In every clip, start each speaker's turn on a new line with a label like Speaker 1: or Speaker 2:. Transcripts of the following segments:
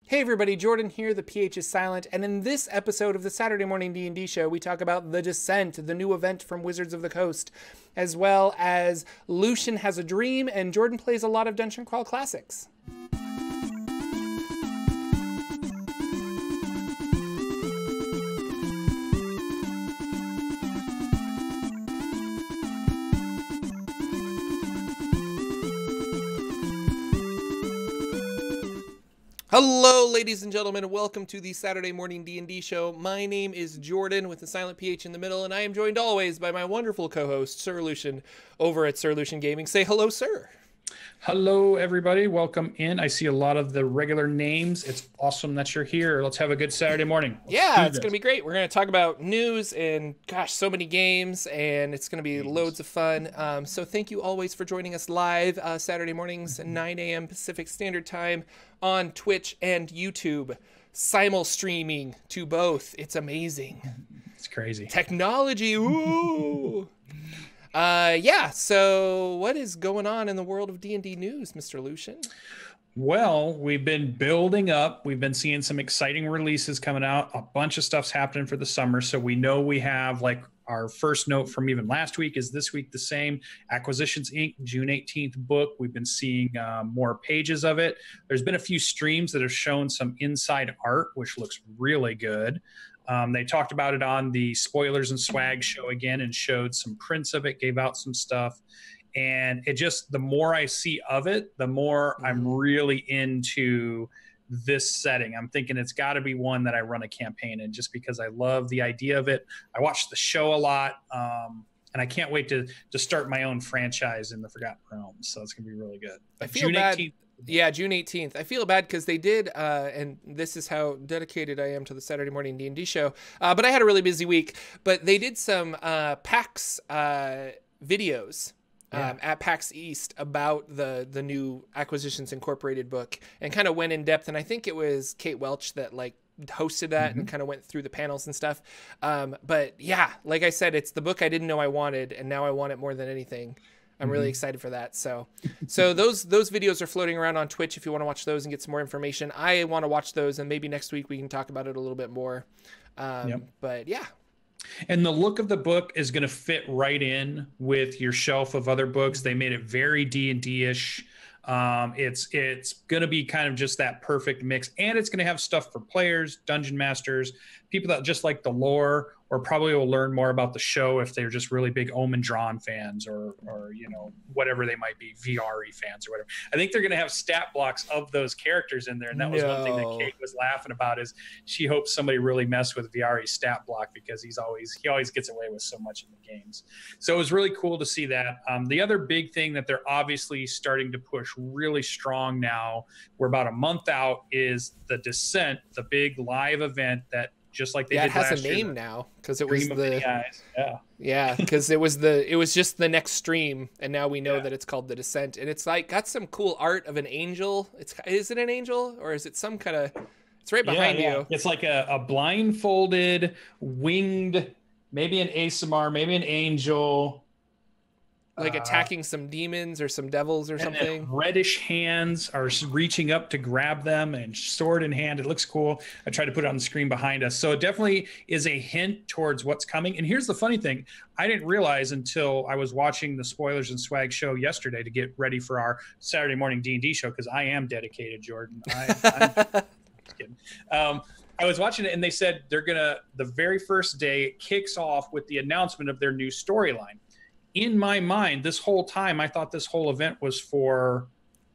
Speaker 1: Hey everybody, Jordan here, the PH is silent, and in this episode of the Saturday Morning D&D Show, we talk about The Descent, the new event from Wizards of the Coast, as well as Lucien has a dream, and Jordan plays a lot of Dungeon Crawl Classics. Hello, ladies and gentlemen, and welcome to the Saturday Morning D&D Show. My name is Jordan with the silent PH in the middle, and I am joined always by my wonderful co-host, Sir Lucien, over at Sir Lucien Gaming. Say hello, sir.
Speaker 2: Hello, everybody. Welcome in. I see a lot of the regular names. It's awesome that you're here. Let's have a good Saturday morning.
Speaker 1: Yeah, it's going to be great. We're going to talk about news and, gosh, so many games, and it's going to be loads of fun. So thank you always for joining us live Saturday mornings at 9 a.m. Pacific Standard Time on Twitch and YouTube. Simul streaming to both. It's amazing.
Speaker 2: It's crazy.
Speaker 1: Technology. Ooh. Yeah, so what is going on in the world of D&D news, Mr. Lucien?
Speaker 2: Well, we've been building up. We've been seeing some exciting releases coming out. A bunch of stuff's happening for the summer. So we know we have, like, our first note from even last week is this week the same. Acquisitions Inc., June 18th book. We've been seeing more pages of it. There's been a few streams that have shown some inside art, which looks really good. They talked about it on the Spoilers and Swag show again and showed some prints of it, gave out some stuff. And it just, the more I see of it, the more I'm really into this setting. I'm thinking it's got to be one that I run a campaign in just because I love the idea of it. I watch the show a lot. And I can't wait to start my own franchise in the Forgotten Realms. So it's going to be really good.
Speaker 1: I feel bad. Yeah, June 18th. I feel bad because they did, and this is how dedicated I am to the Saturday Morning D&D Show, but I had a really busy week. But they did some PAX videos at PAX East about the new Acquisitions Incorporated book and kind of went in depth. And I think it was Kate Welch that hosted that and kind of went through the panels and stuff. But yeah, like I said, it's the book I didn't know I wanted, and now I want it more than anything. I'm really excited for that. So those videos are floating around on Twitch if you want to watch those and get some more information. I want to watch those, and maybe next week we can talk about it a little bit more. But yeah.
Speaker 2: And the look of the book is going to fit right in with your shelf of other books. They made it very D&D-ish. It's going to be kind of just that perfect mix, and it's going to have stuff for players, dungeon masters, people that just like the lore, or probably will learn more about the show if they're just really big Omen Drawn fans or you know, whatever they might be, VRE fans or whatever. I think they're going to have stat blocks of those characters in there, and that was one thing that Kate was laughing about, is she hopes somebody really messed with VRE's stat block because he always gets away with so much in the games. So it was really cool to see that. The other big thing that they're obviously starting to push really strong now, we're about a month out, is The Descent, the big live event that, just like they did last year. It has a name
Speaker 1: now because it was because it was just the next stream, and now we know that it's called The Descent, and it's got some cool art of an angel. Is it an angel, or is it some kind of? It's right behind you.
Speaker 2: It's like a blindfolded, winged, maybe an ASMR, maybe an angel.
Speaker 1: Attacking some demons or some devils or something.
Speaker 2: Reddish hands are reaching up to grab them, and sword in hand. It looks cool. I tried to put it on the screen behind us. So it definitely is a hint towards what's coming. And here's the funny thing. I didn't realize until I was watching the Spoilers and Swag show yesterday to get ready for our Saturday Morning D&D show, because I am dedicated, Jordan. I'm just kidding. I was watching it, and they said the very first day it kicks off with the announcement of their new storyline. In my mind, this whole time, I thought this whole event was for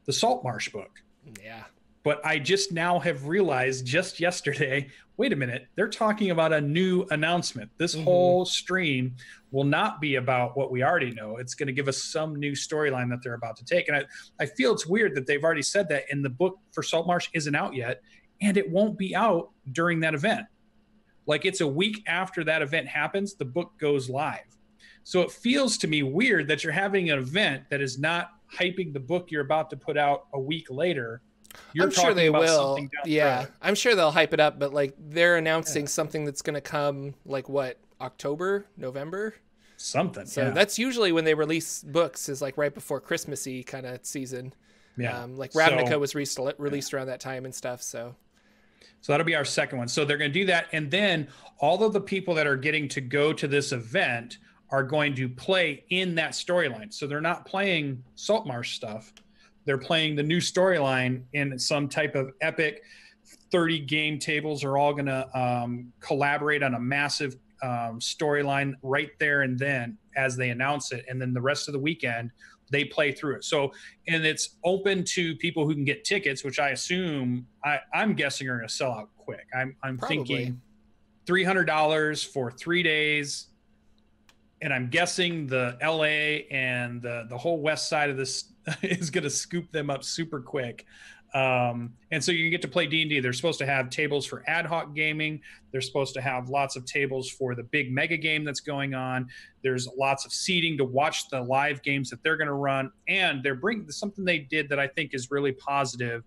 Speaker 2: the Saltmarsh book.
Speaker 1: Yeah.
Speaker 2: But I just now have realized just yesterday, wait a minute, they're talking about a new announcement. This whole stream will not be about what we already know. It's going to give us some new storyline that they're about to take. And I feel it's weird that they've already said that, and the book for Saltmarsh isn't out yet, and it won't be out during that event. Like, it's a week after that event happens, the book goes live. So it feels to me weird that you're having an event that is not hyping the book you're about to put out a week later.
Speaker 1: I'm sure they will. Yeah, I'm sure they'll hype it up, but they're announcing something that's going to come October, November?
Speaker 2: Something.
Speaker 1: So that's usually when they release books, is right before Christmassy kind of season.
Speaker 2: Yeah.
Speaker 1: Ravnica was released around that time and stuff. So
Speaker 2: So that'll be our second one. So they're going to do that. And then all of the people that are getting to go to this event are going to play in that storyline. So they're not playing Saltmarsh stuff. They're playing the new storyline in some type of epic 30 game tables are all going to collaborate on a massive storyline right there and then as they announce it. And then the rest of the weekend, they play through it. So, and it's open to people who can get tickets, which I assume, I'm guessing are going to sell out quick. I'm thinking $300 for 3 days. And I'm guessing the LA and the whole west side of this is going to scoop them up super quick. And so you get to play D&D. They're supposed to have tables for ad hoc gaming. They're supposed to have lots of tables for the big mega game that's going on. There's lots of seating to watch the live games that they're going to run. And they're bringing something they did that I think is really positive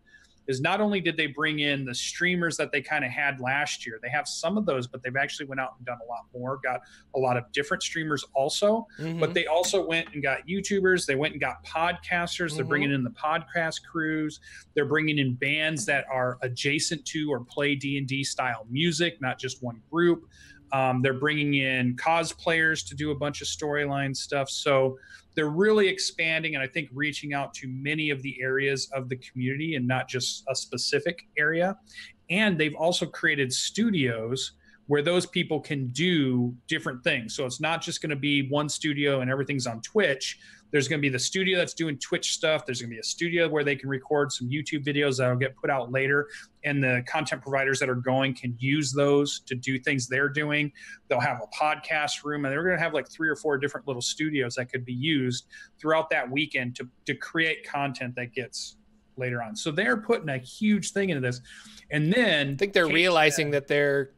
Speaker 2: is not only did they bring in the streamers that they kind of had last year, they have some of those, but they've actually went out and done a lot more, got a lot of different streamers also, but they also went and got YouTubers. They went and got podcasters. They're bringing in the podcast crews. They're bringing in bands that are adjacent to or play D&D style music, not just one group. They're bringing in cosplayers to do a bunch of storyline stuff. So they're really expanding and I think reaching out to many of the areas of the community and not just a specific area. And they've also created studios where those people can do different things. So it's not just going to be one studio and everything's on Twitch. There's going to be the studio that's doing Twitch stuff. There's going to be a studio where they can record some YouTube videos that'll get put out later. And the content providers that are going can use those to do things they're doing. They'll have a podcast room and they're going to have like 3 or 4 different little studios that could be used throughout that weekend to create content that gets later on. So they're putting a huge thing into this. And then
Speaker 1: I think they're realizing that their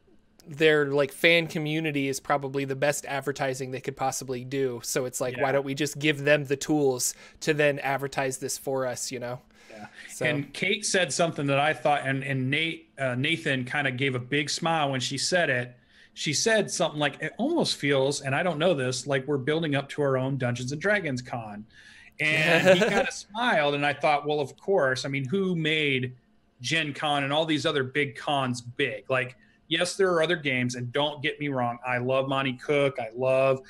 Speaker 1: like fan community is probably the best advertising they could possibly do. So it's like, why don't we just give them the tools to then advertise this for us, you know?
Speaker 2: Yeah.
Speaker 1: So.
Speaker 2: And Kate said something that I thought, and Nathan kind of gave a big smile when she said it. She said something like, it almost feels, and I don't know this, like we're building up to our own Dungeons and Dragons con. And he kind of smiled. And I thought, well, of course, I mean, who made Gen Con and all these other big cons big? Like, yes, there are other games, and don't get me wrong. I love Monty Cook. I love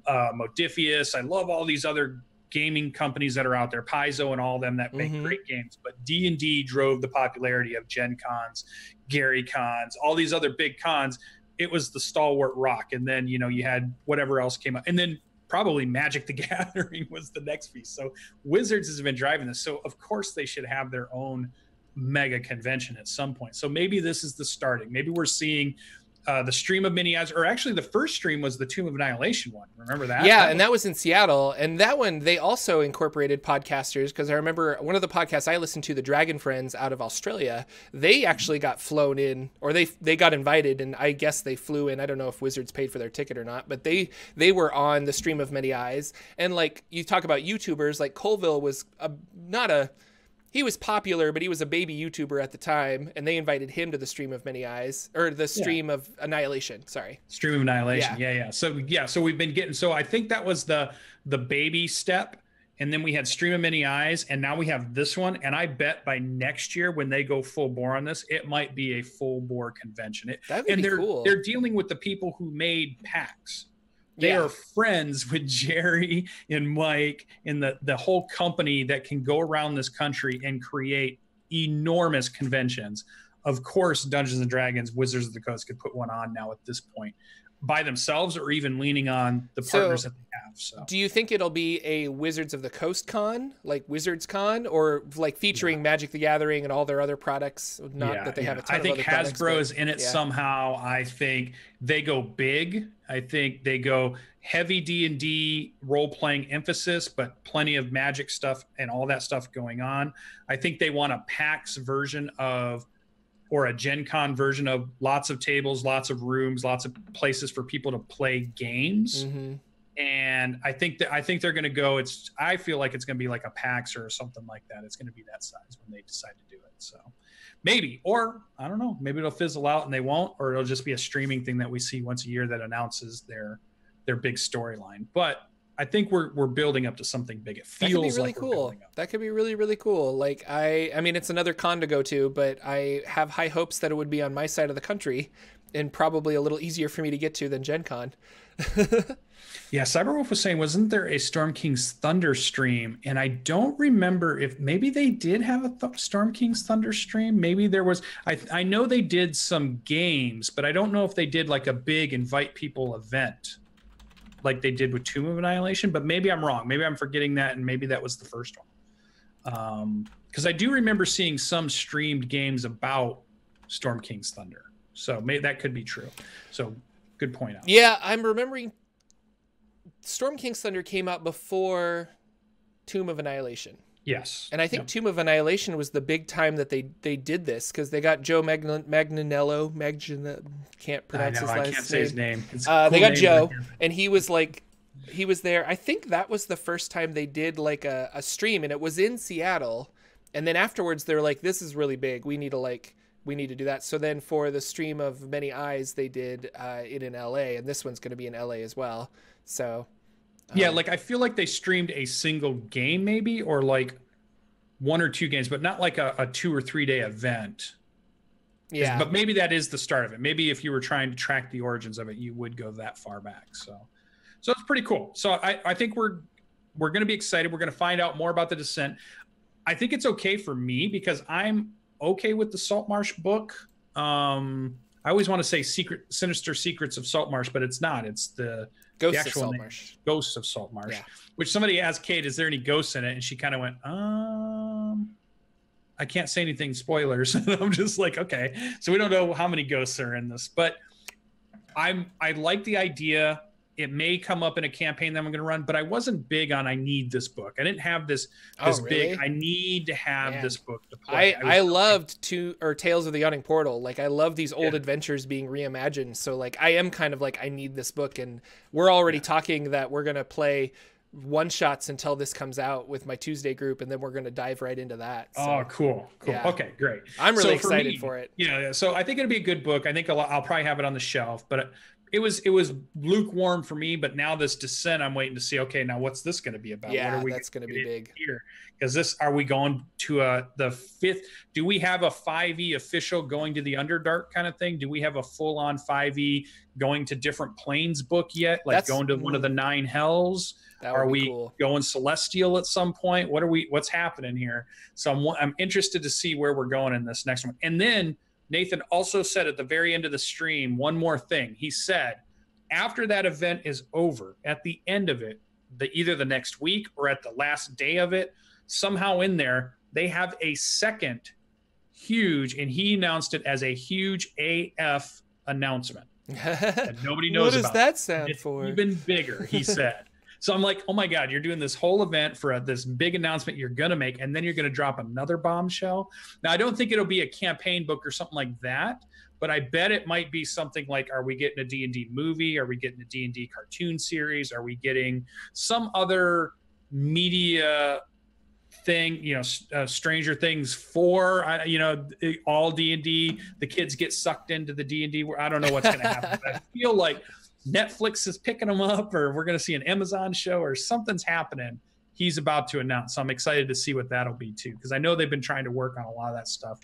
Speaker 2: Modifius. I love all these other gaming companies that are out there, Paizo and all of them that make great games. But D&D drove the popularity of Gen Cons, Gary Cons, all these other big cons. It was the stalwart rock. And then, you know, you had whatever else came up. And then probably Magic the Gathering was the next piece. So Wizards has been driving this. So, of course, they should have their own mega convention at some point. So maybe this is the starting. Maybe we're seeing the stream of mini ads, or actually the first stream was the Tomb of Annihilation one. Remember that?
Speaker 1: Yeah, and that was in Seattle. And that one, they also incorporated podcasters, because I remember one of the podcasts I listened to, the Dragon Friends out of Australia, they actually got flown in, or they got invited, and I guess they flew in. I don't know if Wizards paid for their ticket or not, but they were on the Stream of Many Eyes. And like you talk about YouTubers, like Colville was he was popular, but he was a baby YouTuber at the time, and they invited him to the Stream of Many Eyes, or the Stream of Annihilation. Sorry,
Speaker 2: Stream of Annihilation. Yeah. So we've been getting. So I think that was the baby step, and then we had Stream of Many Eyes, and now we have this one. And I bet by next year, when they go full bore on this, it might be a full bore convention.
Speaker 1: That'd be cool.
Speaker 2: They're dealing with the people who made PAX. They are friends with Jerry and Mike and the whole company that can go around this country and create enormous conventions. Of course, Dungeons and Dragons, Wizards of the Coast could put one on now at this point by themselves, or even leaning on the partners that they have. So
Speaker 1: do you think it'll be a Wizards of the Coast con, like Wizards Con, or like featuring Magic the Gathering and all their other products? That they have a ton of other products.
Speaker 2: Hasbro is in it somehow. I think they go big. I think they go heavy D&D role-playing emphasis, but plenty of Magic stuff and all that stuff going on. I think they want a PAX version of, or a Gen Con version of, lots of tables, lots of rooms, lots of places for people to play games. And I think they're going to go. I feel like it's going to be like a PAX or something like that. It's going to be that size when they decide to do it. So maybe, or I don't know, maybe it'll fizzle out and they won't, or it'll just be a streaming thing that we see once a year that announces their big storyline. But I think we're building up to something big. It
Speaker 1: That could be
Speaker 2: feels
Speaker 1: really
Speaker 2: like we're
Speaker 1: cool.
Speaker 2: building up.
Speaker 1: That could be really, really cool. Like I mean, it's another con to go to, but I have high hopes that it would be on my side of the country and probably a little easier for me to get to than Gen Con.
Speaker 2: Yeah, Cyberwolf was saying, wasn't there a Storm King's Thunder stream? And I don't remember if maybe they did have a Storm King's Thunder stream. Maybe there was. I know they did some games, but I don't know if they did like a big invite people event like they did with Tomb of Annihilation. But maybe I'm wrong. Maybe I'm forgetting that, and maybe that was the first one. Because I do remember seeing some streamed games about Storm King's Thunder. So maybe that could be true. So good point out.
Speaker 1: Yeah, I'm remembering Storm King's Thunder came out before Tomb of Annihilation.
Speaker 2: Yes.
Speaker 1: And I think Tomb of Annihilation was the big time that they did this, because they got Joe Manganiello. Can't pronounce his last name.
Speaker 2: I can't say his name.
Speaker 1: They got Joe, and he was there. I think that was the first time they did like a stream, and it was in Seattle. And then afterwards, they were like, "This is really big. We need to do that." So then for the stream of Many Eyes, they did it in LA, and this one's going to be in LA as well. So
Speaker 2: yeah, like I feel like they streamed a single game maybe, or like one or two games, but not like a 2 or 3 day event.
Speaker 1: Yeah.
Speaker 2: But maybe that is the start of it. Maybe if you were trying to track the origins of it, you would go that far back. So it's pretty cool. So I think we're going to be excited. We're going to find out more about the Descent. I think it's okay for me because I'm okay with the Saltmarsh book. I always want to say Sinister Secrets of Saltmarsh, but it's not. It's the
Speaker 1: Ghosts
Speaker 2: actual
Speaker 1: of Saltmarsh.
Speaker 2: Ghosts of Saltmarsh.
Speaker 1: Yeah.
Speaker 2: Which somebody asked Kate, is there any ghosts in it? And she kind of went, I can't say anything spoilers. And I'm just like, okay. So we don't know how many ghosts are in this, but I like the idea. It may come up in a campaign that I'm going to run, but I wasn't big on I need this book. I didn't have this
Speaker 1: really?
Speaker 2: big. I need to have this book to play.
Speaker 1: I loved Tales of the Yawning Portal. Like I love these old adventures being reimagined. So like I am kind of like I need this book, and we're already talking that we're going to play one shots until this comes out with my Tuesday group, and then we're going to dive right into that. So,
Speaker 2: oh, cool.
Speaker 1: Yeah.
Speaker 2: Okay, great.
Speaker 1: I'm really excited for it.
Speaker 2: Yeah. So I think it'll be a good book. I think I'll probably have it on the shelf, but it was lukewarm for me. But now this Descent, I'm waiting to see. Okay, now what's this going to be about?
Speaker 1: Yeah,
Speaker 2: what are we
Speaker 1: that's going to be big
Speaker 2: here. Because are we going to the 5th? Do we have a 5e official going to the Underdark kind of thing? Do we have a full on 5e going to different planes book yet? Like going to one of the 9 hells? Are we going celestial at some point? What's happening here? So I'm interested to see where we're going in this next one. And then Nathan also said at the very end of the stream, one more thing. He said, after that event is over, at the end of it, either the next week or at the last day of it, somehow in there, they have a second huge, and he announced it as a huge AF announcement that nobody knows about.
Speaker 1: What does that sound for?
Speaker 2: Even bigger, he said. So I'm like, oh my God, you're doing this whole event for this big announcement you're going to make, and then you're going to drop another bombshell. Now, I don't think it'll be a campaign book or something like that, but I bet it might be something like, are we getting a D&D movie? Are we getting a D&D cartoon series? Are we getting some other media thing, Stranger Things 4, all D&D, the kids get sucked into the D&D. I don't know what's going to happen, but I feel like Netflix is picking them up, or we're going to see an Amazon show, or something's happening. He's about to announce. So I'm excited to see what that'll be too, because I know they've been trying to work on a lot of that stuff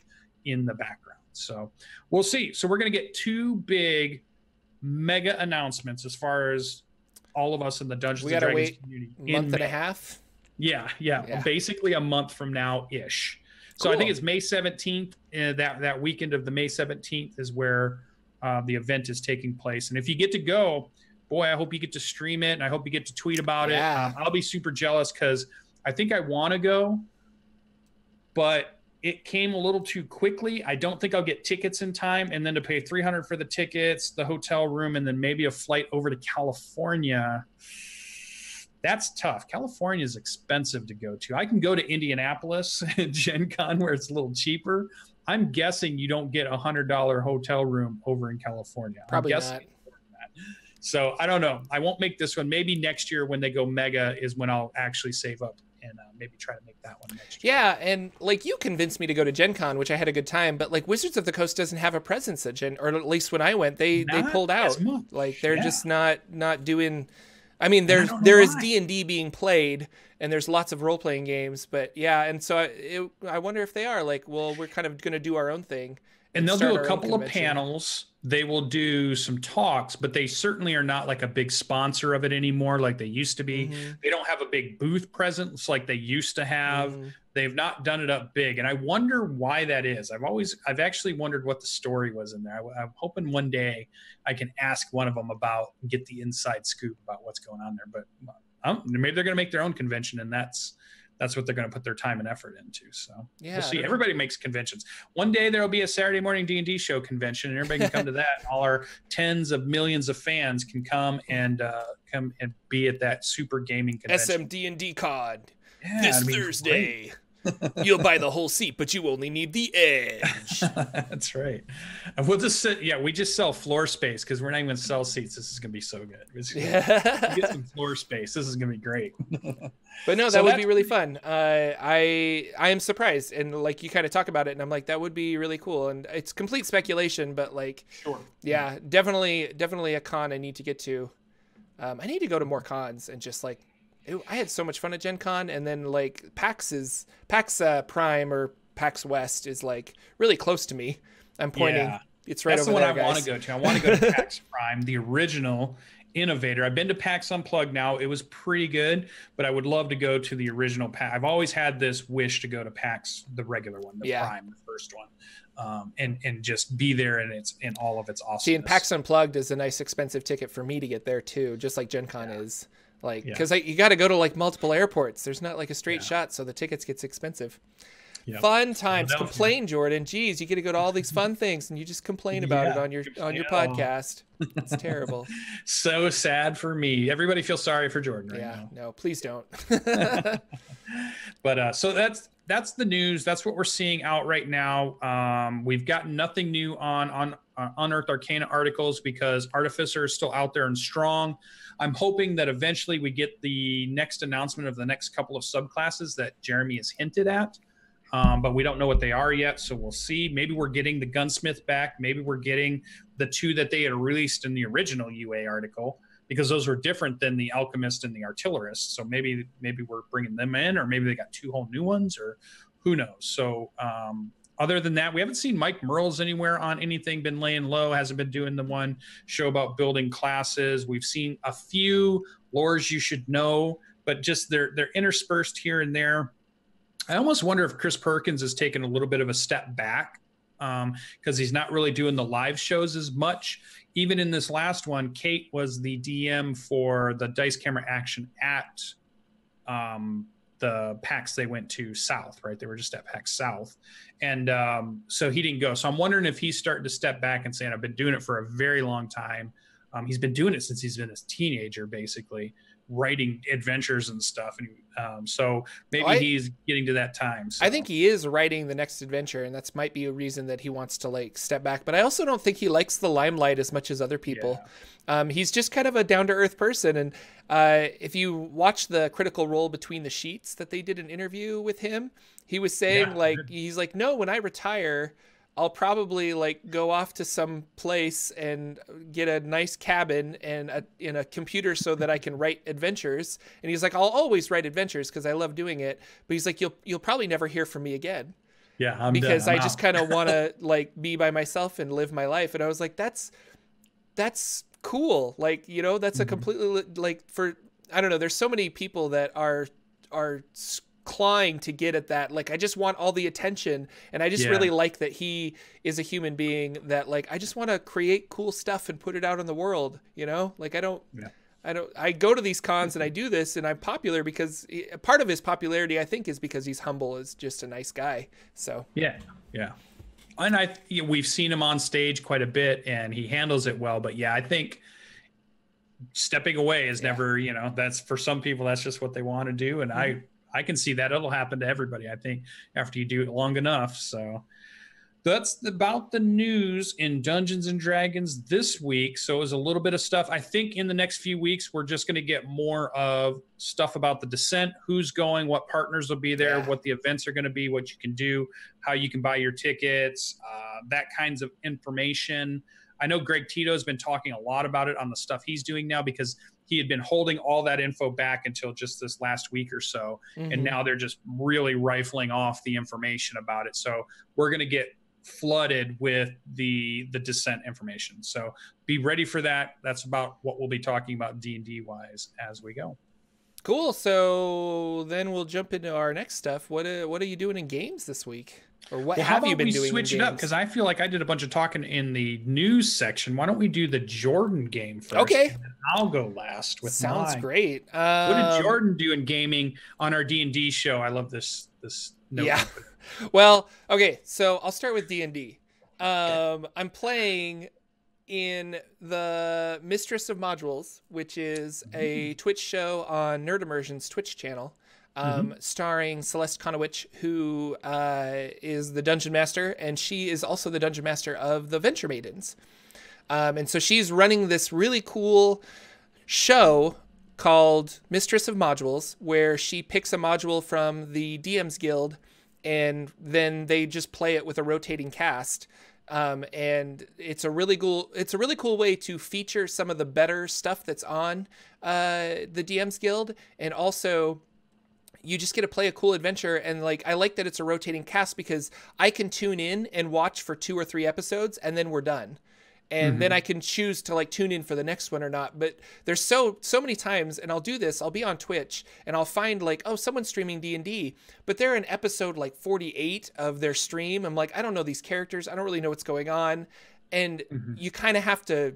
Speaker 2: in the background. So we'll see. So we're going to get 2 big mega announcements as far as all of us in the Dungeons and Dragons community.
Speaker 1: A month and a half.
Speaker 2: Yeah. Basically a month from now ish. So cool. I think it's May 17th. That weekend of the May 17th is where the event is taking place. And if you get to go, boy, I hope you get to stream it, and I hope you get to tweet about it. I'll be super jealous because I think I want to go, but it came a little too quickly. I don't think I'll get tickets in time, and then to pay $300 for the tickets, the hotel room, and then maybe a flight over to California. That's tough. California is expensive to go to. I can go to Indianapolis at Gen Con where it's a little cheaper. I'm guessing you don't get $100 hotel room over in California.
Speaker 1: Probably not.
Speaker 2: So I don't know. I won't make this one. Maybe next year when they go mega is when I'll actually save up and maybe try to make that one next year.
Speaker 1: Yeah, and like you convinced me to go to Gen Con, which I had a good time, but like Wizards of the Coast doesn't have a presence at Gen, or at least when I went, they pulled out. Like they're just not doing I mean,
Speaker 2: And I don't know
Speaker 1: there is
Speaker 2: why.
Speaker 1: D&D being played, and there's lots of role-playing games, but yeah, and so I wonder if they are like, well, we're kind of going to do our own thing
Speaker 2: And
Speaker 1: and
Speaker 2: they'll do
Speaker 1: start
Speaker 2: a
Speaker 1: our own
Speaker 2: couple of
Speaker 1: convention.
Speaker 2: panels. They will do some talks, but they certainly are not like a big sponsor of it anymore like they used to be.
Speaker 1: Mm-hmm.
Speaker 2: They don't have a big booth presence like they used to have.
Speaker 1: Mm-hmm.
Speaker 2: They've not done it up big. And I wonder why that is. I've actually wondered what the story was in there. I'm hoping one day I can ask one of them about, get the inside scoop about what's going on there. But maybe they're going to make their own convention, and that's what they're going to put their time and effort into. So
Speaker 1: Yeah,
Speaker 2: we'll see. Everybody makes conventions. One day there will be a Saturday morning D&D show convention, and everybody can come to that. And all our tens of millions of fans can come and be at that super gaming convention.
Speaker 1: SMD&D Con
Speaker 2: Yeah,
Speaker 1: this
Speaker 2: it'd be
Speaker 1: Thursday. You'll buy the whole seat, but you only need the edge.
Speaker 2: That's right. And we'll just sit. Yeah, we just sell floor space because we're not even going to sell seats. This is going to be so good. Get some floor space. This is going to be great.
Speaker 1: But no, that
Speaker 2: So
Speaker 1: would be really fun. I am surprised, and like you kind of talk about it, and I'm like, that would be really cool. And it's complete speculation, but like,
Speaker 2: Sure.
Speaker 1: yeah, definitely a con I need to get to. I need to go to more cons and just like, I had so much fun at Gen Con, and then like PAX Prime or PAX West is like really close to me. I'm pointing. Yeah. It's right over there,
Speaker 2: That's the one I want to go to. I want to go to PAX Prime, the original innovator. I've been to PAX Unplugged now. It was pretty good, but I would love to go to the original PAX. I've always had this wish to go to PAX, the regular one, the Prime, the first one, and just be there and it's in all of its awesomeness.
Speaker 1: See, and PAX Unplugged is a nice expensive ticket for me to get there too, just like Gen Con is. Like, because you got to go to like multiple airports. There's not like a straight shot, so the tickets gets expensive. Yep. Fun times. Complain, Jordan. Geez, you get to go to all these fun things, and you just complain about it on your podcast. It's terrible.
Speaker 2: So sad for me. Everybody feels sorry for Jordan right now.
Speaker 1: No, please don't.
Speaker 2: But so that's the news. That's what we're seeing out right now. We've got nothing new on Unearthed Arcana articles because Artificer is still out there and strong. I'm hoping that eventually we get the next announcement of the next couple of subclasses that Jeremy has hinted at. But we don't know what they are yet, so we'll see. Maybe we're getting the Gunsmith back. Maybe we're getting the two that they had released in the original UA article, because those were different than the Alchemist and the Artillerist. So maybe we're bringing them in, or maybe they got two whole new ones, or who knows. So other than that, we haven't seen Mike Merles anywhere on anything, been laying low, hasn't been doing the one show about building classes. We've seen a few lores you should know, but just they're interspersed here and there. I almost wonder if Chris Perkins has taken a little bit of a step back because he's not really doing the live shows as much. Even in this last one, Kate was the DM for the Dice Camera Action at the PAX they went to South, right? They were just at PAX South. And so he didn't go. So I'm wondering if he's starting to step back and saying, I've been doing it for a very long time. He's been doing it since he's been a teenager, basically, writing adventures and stuff. And so maybe he's getting to that time. So.
Speaker 1: I think he is writing the next adventure, and that's might be a reason that he wants to like step back. But I also don't think he likes the limelight as much as other people. Yeah. He's just kind of a down-to-earth person. And if you watch the Critical Role Between the Sheets that they did an interview with him, he was saying he's like, no, when I retire, I'll probably like go off to some place and get a nice cabin and in a computer so that I can write adventures. And he's like, I'll always write adventures because I love doing it. But he's like, you'll probably never hear from me again.
Speaker 2: Yeah,
Speaker 1: because I just kind of want to like be by myself and live my life. And I was like, that's cool. Like, you know, that's a completely like I don't know. There's so many people that are clawing to get at that. Like, I just want all the attention, and I just really like that he is a human being that like, I just want to create cool stuff and put it out in the world, you know? Like, I go to these cons and I do this and I'm popular because part of his popularity, I think, is because he's humble, is just a nice guy. So
Speaker 2: yeah. And we've seen him on stage quite a bit and he handles it well, but I think stepping away is never, you know, that's for some people, that's just what they want to do. And I can see that it'll happen to everybody, I think, after you do it long enough. So that's about the news in Dungeons and Dragons this week. So it was a little bit of stuff. I think in the next few weeks, we're just going to get more of stuff about the Descent, who's going, what partners will be there, what the events are going to be, what you can do, how you can buy your tickets, that kinds of information. I know Greg Tito's been talking a lot about it on the stuff he's doing now, because he had been holding all that info back until just this last week or so. And now they're just really rifling off the information about it. So we're going to get flooded with the Descent information. So be ready for that. That's about what we'll be talking about D&D wise as we go.
Speaker 1: Cool. So then we'll jump into our next stuff. What are you doing in games this week? Or what have you been doing?
Speaker 2: Switch it up, because I feel like I did a bunch of talking in the news section. Why don't we do the Jordan game first?
Speaker 1: Okay.
Speaker 2: And then I'll go last with
Speaker 1: Sounds
Speaker 2: mine.
Speaker 1: Great.
Speaker 2: What did Jordan do in gaming on our D&D show? I love this note.
Speaker 1: Yeah. Well, okay. So I'll start with D&D. I'm playing in the Mistress of Modules, which is a Twitch show on Nerd Immersion's Twitch channel. Starring Celeste Conowitch, who is the Dungeon Master, and she is also the Dungeon Master of the Venture Maidens. And so she's running this really cool show called Mistress of Modules, where she picks a module from the DMSGuild, and then they just play it with a rotating cast. And it's a really cool way to feature some of the better stuff that's on the DMSGuild, and also you just get to play a cool adventure. And like, I like that it's a rotating cast, because I can tune in and watch for 2 or 3 episodes, and then we're done. And then I can choose to like tune in for the next one or not. But there's so many times, and I'll do this, I'll be on Twitch and I'll find like, oh, someone's streaming D&D, but they're in episode like 48 of their stream. I'm like, I don't know these characters. I don't really know what's going on. And you kind of have to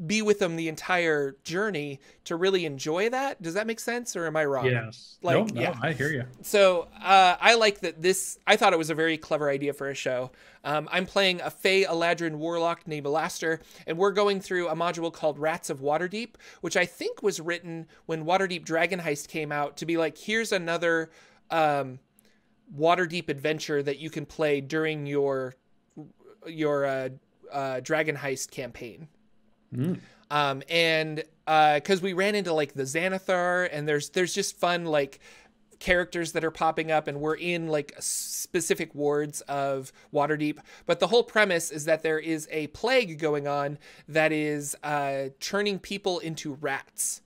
Speaker 1: be with them the entire journey to really enjoy that. Does that make sense, or am I wrong?
Speaker 2: Yes.
Speaker 1: Like,
Speaker 2: no, I hear you.
Speaker 1: So I like that I thought it was a very clever idea for a show. I'm playing a Fey Eladrin warlock named Elaster, and we're going through a module called Rats of Waterdeep, which I think was written when Waterdeep Dragon Heist came out to be like, here's another Waterdeep adventure that you can play during your Dragon Heist campaign. And because we ran into like the Xanathar, and there's just fun like characters that are popping up, and we're in like specific wards of Waterdeep. But the whole premise is that there is a plague going on that is turning people into rats.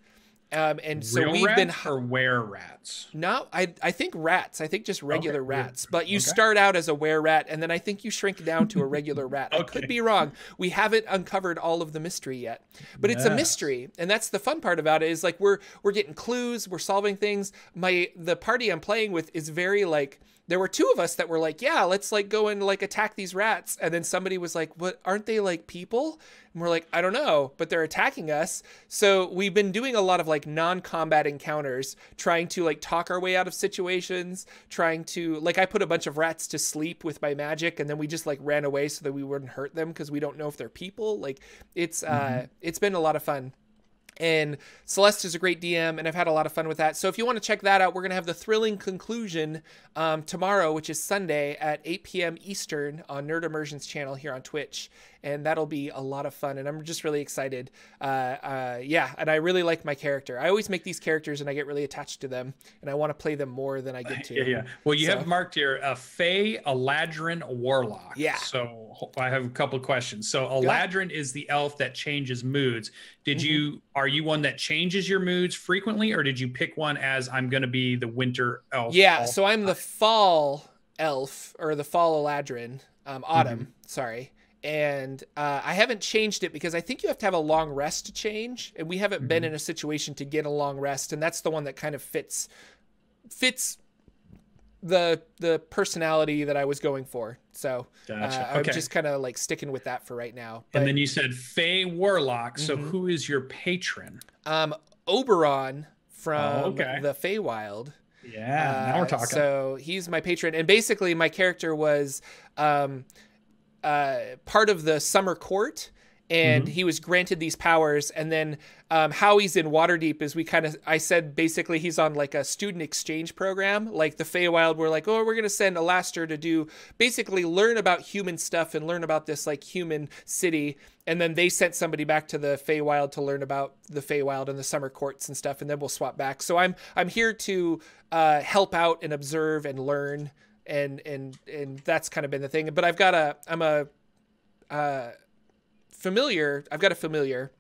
Speaker 1: And so we've been
Speaker 2: were-rats.
Speaker 1: No, I think rats. I think just regular rats. But you start out as a were-rat, and then I think you shrink down to a regular rat. I could be wrong. We haven't uncovered all of the mystery yet, but it's a mystery, and that's the fun part about it. Is like we're getting clues, we're solving things. The party I'm playing with is very like. There were 2 of us that were like, yeah, let's like go and like attack these rats. And then somebody was like, what, aren't they like people? And we're like, I don't know, but they're attacking us. So we've been doing a lot of like non-combat encounters, trying to like talk our way out of situations, trying to like, I put a bunch of rats to sleep with my magic, and then we just like ran away so that we wouldn't hurt them, because we don't know if they're people. Like it's been a lot of fun. And Celeste is a great DM, and I've had a lot of fun with that. So if you want to check that out, we're going to have the thrilling conclusion tomorrow, which is Sunday at 8 p.m. Eastern on Nerd Immersion's channel here on Twitch. And that'll be a lot of fun, and I'm just really excited. Yeah, and I really like my character. I always make these characters, and I get really attached to them, and I want to play them more than I get to.
Speaker 2: Yeah. Well, you have marked here a Fey Eladrin warlock.
Speaker 1: Yeah.
Speaker 2: So I have a couple of questions. So Eladrin is the elf that changes moods. Are you one that changes your moods frequently, or did you pick one as I'm going to be the winter elf?
Speaker 1: Yeah, so I'm the fall elf, or the fall Eladrin, autumn, sorry. And I haven't changed it because I think you have to have a long rest to change, and we haven't been in a situation to get a long rest, and that's the one that kind of fits the personality that I was going for. So I'm just kind of like sticking with that for right now. But,
Speaker 2: and then you said Fey Warlock. So who is your patron?
Speaker 1: Oberon from the Feywild.
Speaker 2: Yeah, now we're talking.
Speaker 1: So he's my patron, and basically my character was part of the summer court, and he was granted these powers. And then how he's in Waterdeep is I said basically he's on like a student exchange program. Like the Feywild were like, oh, we're going to send Elaster to do basically learn about human stuff and learn about this like human city. And then they sent somebody back to the Feywild to learn about the Feywild and the summer courts and stuff. And then we'll swap back. So I'm here to help out and observe and learn. And that's kind of been the thing. But I'm a familiar. I've got a familiar.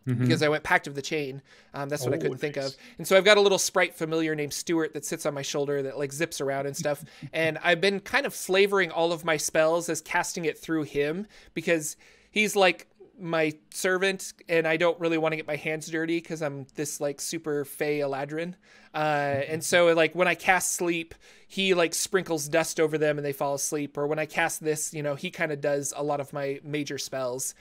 Speaker 1: Because I went Pact of the Chain. That's what I couldn't think of. And so I've got a little sprite familiar named Stuart that sits on my shoulder that like zips around and stuff. And I've been kind of flavoring all of my spells as casting it through him because he's like my servant and I don't really want to get my hands dirty because I'm this like super fey Eladrin. And so like when I cast sleep, he like sprinkles dust over them and they fall asleep. Or when I cast this, you know, he kind of does a lot of my major spells.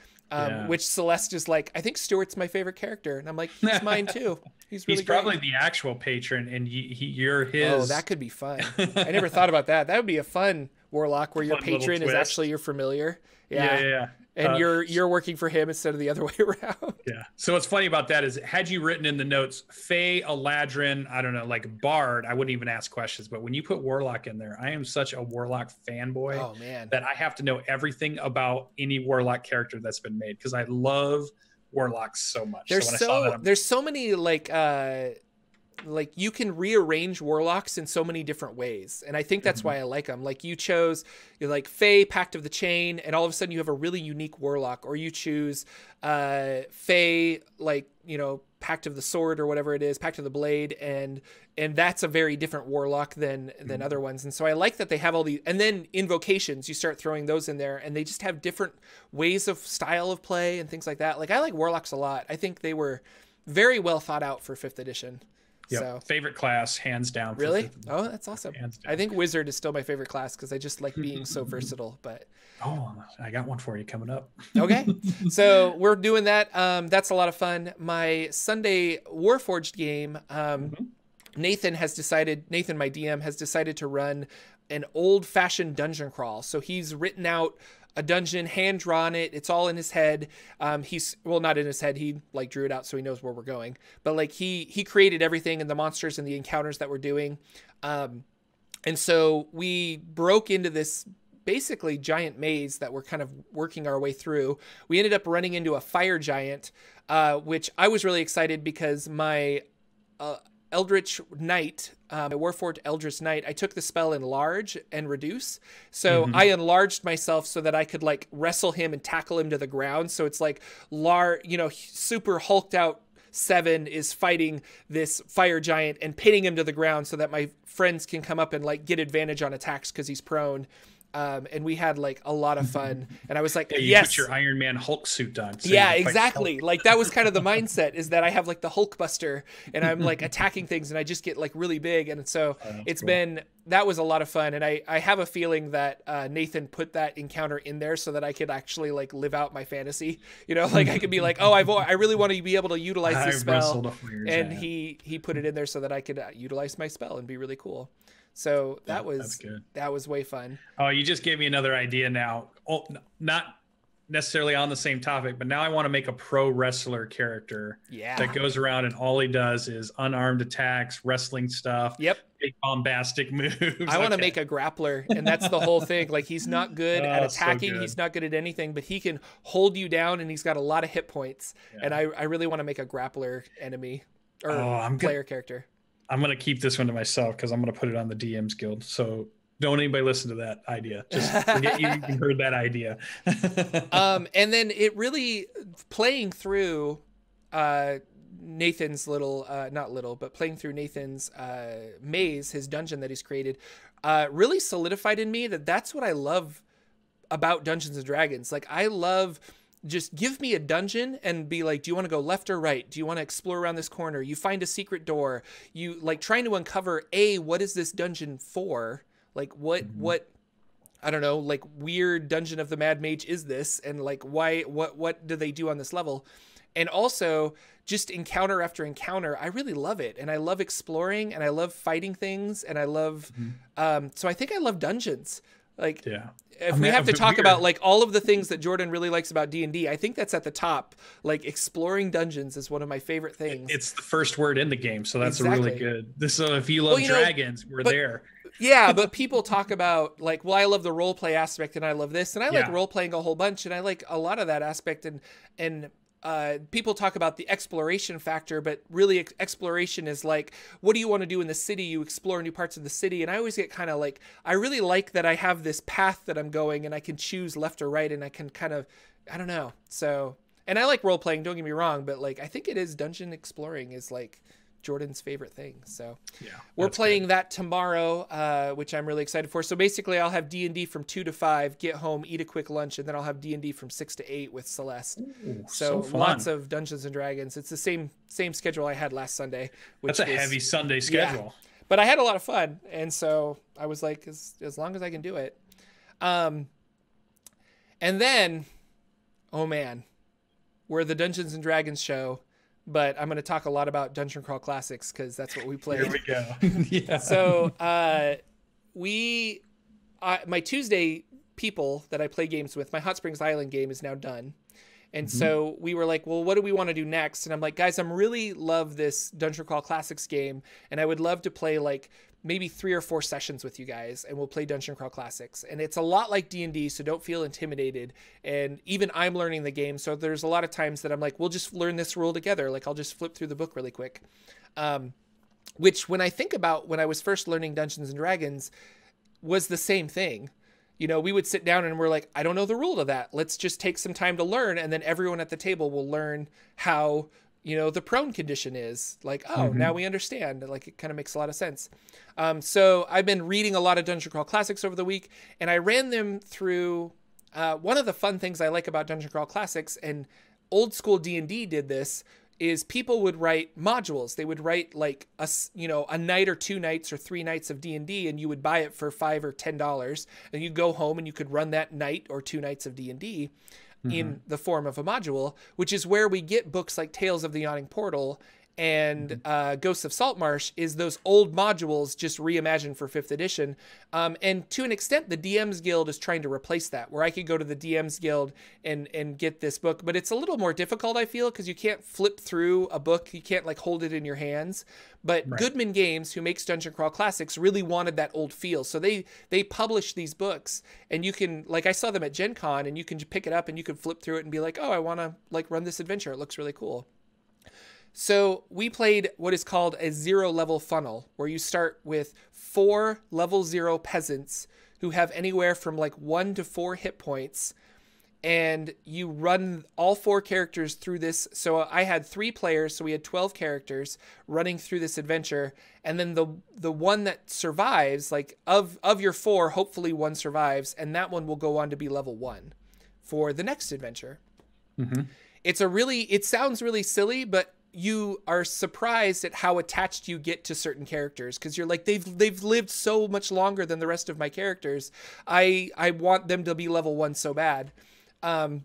Speaker 1: Which Celeste is like, I think Stuart's my favorite character. And I'm like, he's mine too. He's really great.
Speaker 2: Probably the actual patron and you're his.
Speaker 1: Oh, that could be fun. I never thought about that. That would be a fun Warlock where your patron is actually your familiar.
Speaker 2: Yeah.
Speaker 1: And you're working for him instead of the other way around.
Speaker 2: Yeah. So what's funny about that is had you written in the notes, Fae, Eladrin, I don't know, like Bard, I wouldn't even ask questions. But when you put Warlock in there, I am such a Warlock fanboy that I have to know everything about any Warlock character that's been made because I love Warlocks so much.
Speaker 1: There's so many like you can rearrange Warlocks in so many different ways. And I think that's why I like them. Like you chose like Fae, Pact of the Chain, and all of a sudden you have a really unique Warlock, or you choose Fae, like, you know, Pact of the Sword or whatever it is, Pact of the Blade. And that's a very different Warlock than other ones. And so I like that they have all these, and then invocations, you start throwing those in there and they just have different ways of style of play and things like that. Like I like Warlocks a lot. I think they were very well thought out for 5th edition.
Speaker 2: Yep.
Speaker 1: So
Speaker 2: favorite class, hands down.
Speaker 1: Really? Oh, that's awesome. I think Wizard is still my favorite class because I just like being so versatile. But
Speaker 2: I got one for you coming up.
Speaker 1: Okay, so we're doing that. That's a lot of fun. My Sunday Warforged game. Nathan, my DM, has decided to run an old-fashioned dungeon crawl. So he's written out a dungeon, hand drawn it. It's all in his head. He's not in his head. He like drew it out so he knows where we're going. But like he created everything and the monsters and the encounters that we're doing. And so we broke into this basically giant maze that we're kind of working our way through. We ended up running into a fire giant, which I was really excited because my Eldritch Knight, my Warforged Eldritch Knight, I took the spell Enlarge and Reduce. So I enlarged myself so that I could like wrestle him and tackle him to the ground. So it's like super hulked out 7 is fighting this fire giant and pinning him to the ground so that my friends can come up and like get advantage on attacks because he's prone. And we had like a lot of fun, and I was like,
Speaker 2: you put your Iron Man Hulk suit on. So
Speaker 1: exactly. Like that was kind of the mindset, is that I have like the Hulk Buster and I'm like attacking things and I just get like really big. And so that was a lot of fun. And I have a feeling that Nathan put that encounter in there so that I could actually like live out my fantasy, like I could be like, I really want to be able to utilize this spell. And he put it in there so that I could utilize my spell and be really cool. So that was way fun.
Speaker 2: Oh, you just gave me another idea now. Oh, not necessarily on the same topic, but now I want to make a pro wrestler character that goes around and all he does is unarmed attacks, wrestling stuff.
Speaker 1: Yep.
Speaker 2: Big bombastic moves.
Speaker 1: I want to make a grappler, and that's the whole thing. Like he's not good at attacking. So he's not good at anything, but he can hold you down and he's got a lot of hit points. Yeah. And I really want to make a grappler enemy or player character.
Speaker 2: I'm going to keep this one to myself because I'm going to put it on the DMSGuild. So don't anybody listen to that idea. Just forget you heard that idea.
Speaker 1: And then it really, playing through Nathan's playing through Nathan's maze, his dungeon that he's created, really solidified in me that that's what I love about Dungeons and Dragons. Like I love... just give me a dungeon and be like, do you want to go left or right? Do you want to explore around this corner? You find a secret door. You like trying to uncover, what is this dungeon for? Like what, I don't know, like weird Dungeon of the Mad Mage is this? And like, why, what do they do on this level? And also just encounter after encounter. I really love it. And I love exploring and I love fighting things. And I love, so I think I love dungeons. Like, if we have to talk about like all of the things that Jordan really likes about D&D, I think that's at the top. Like exploring dungeons is one of my favorite things.
Speaker 2: It's the first word in the game, so that's really good. So if you love dragons, we're there.
Speaker 1: Yeah, but people talk about like, I love the role play aspect and I love this, and I like role playing a whole bunch, and I like a lot of that aspect, and people talk about the exploration factor, but really exploration is like, what do you want to do in the city? You explore new parts of the city. And I always get kind of like, I really like that I have this path that I'm going and I can choose left or right, and I can kind of I don't know. So, and I like role playing, don't get me wrong, but like I think it is dungeon exploring is like Jordan's favorite thing. So
Speaker 2: yeah,
Speaker 1: we're playing that tomorrow, which I'm really excited for. So basically I'll have D&D from 2 to 5, get home, eat a quick lunch, and then I'll have D&D from 6 to 8 with Celeste.
Speaker 2: Ooh,
Speaker 1: so lots of Dungeons and Dragons. It's the same schedule I had last Sunday.
Speaker 2: That's a heavy Sunday schedule.
Speaker 1: Yeah, but I had a lot of fun. And so I was like, as long as I can do it. And then, oh man, we're the Dungeons and Dragons show. But I'm going to talk a lot about Dungeon Crawl Classics because that's what we played.
Speaker 2: Here we go. Yeah.
Speaker 1: So my Tuesday people that I play games with, my Hot Springs Island game is now done. And so we were like, well, what do we want to do next? And I'm like, guys, I'm really love this Dungeon Crawl Classics game. And I would love to play like maybe 3 or 4 sessions with you guys, and we'll play Dungeon Crawl Classics. And it's a lot like D&D, so don't feel intimidated. And even I'm learning the game, so there's a lot of times that I'm like, we'll just learn this rule together. Like, I'll just flip through the book really quick. Which, when I think about when I was first learning Dungeons & Dragons, was the same thing. You know, we would sit down and we're like, I don't know the rule to that. Let's just take some time to learn, and then everyone at the table will learn how, you know, the prone condition is. Like, oh, now we understand. Like, it kind of makes a lot of sense. So I've been reading a lot of Dungeon Crawl Classics over the week, and I ran them through. One of the fun things I like about Dungeon Crawl Classics, and old school D&D did this, is people would write modules. They would write like a night or 2 nights or 3 nights of D&D, and you would buy it for $5 or $10, and you go home and you could run that night or 2 nights of D&D in the form of a module, which is where we get books like Tales of the Yawning Portal and Ghosts of Saltmarsh, is those old modules just reimagined for 5th edition. And to an extent, the DMs Guild is trying to replace that, where I could go to the DMs Guild and get this book, but it's a little more difficult, I feel, because you can't flip through a book. You can't like hold it in your hands. But Goodman Games, who makes Dungeon Crawl Classics, really wanted that old feel. So they publish these books, and you can, like, I saw them at Gen Con, and you can pick it up and you can flip through it and be like, oh, I want to like run this adventure. It looks really cool. So we played what is called a 0-level funnel, where you start with 4 level 0 peasants who have anywhere from like 1 to 4 hit points, and you run all 4 characters through this. So I had 3 players, so we had 12 characters running through this adventure, and then the one that survives, like of your 4, hopefully one survives, and that one will go on to be level 1 for the next adventure. It sounds really silly, but you are surprised at how attached you get to certain characters, because you're like, they've lived so much longer than the rest of my characters. I want them to be level 1 so bad. Now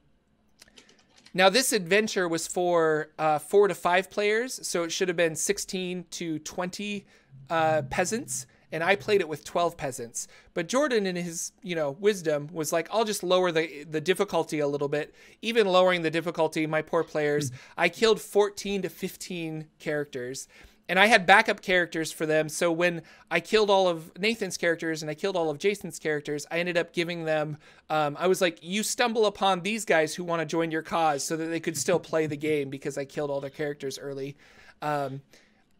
Speaker 1: this adventure was for 4 to 5 players, so it should have been 16 to 20 peasants, and I played it with 12 peasants. But Jordan, in his wisdom, was like, I'll just lower the difficulty a little bit. Even lowering the difficulty, my poor players, I killed 14 to 15 characters. And I had backup characters for them. So when I killed all of Nathan's characters and I killed all of Jason's characters, I ended up giving them, I was like, you stumble upon these guys who want to join your cause, so that they could still play the game, because I killed all their characters early.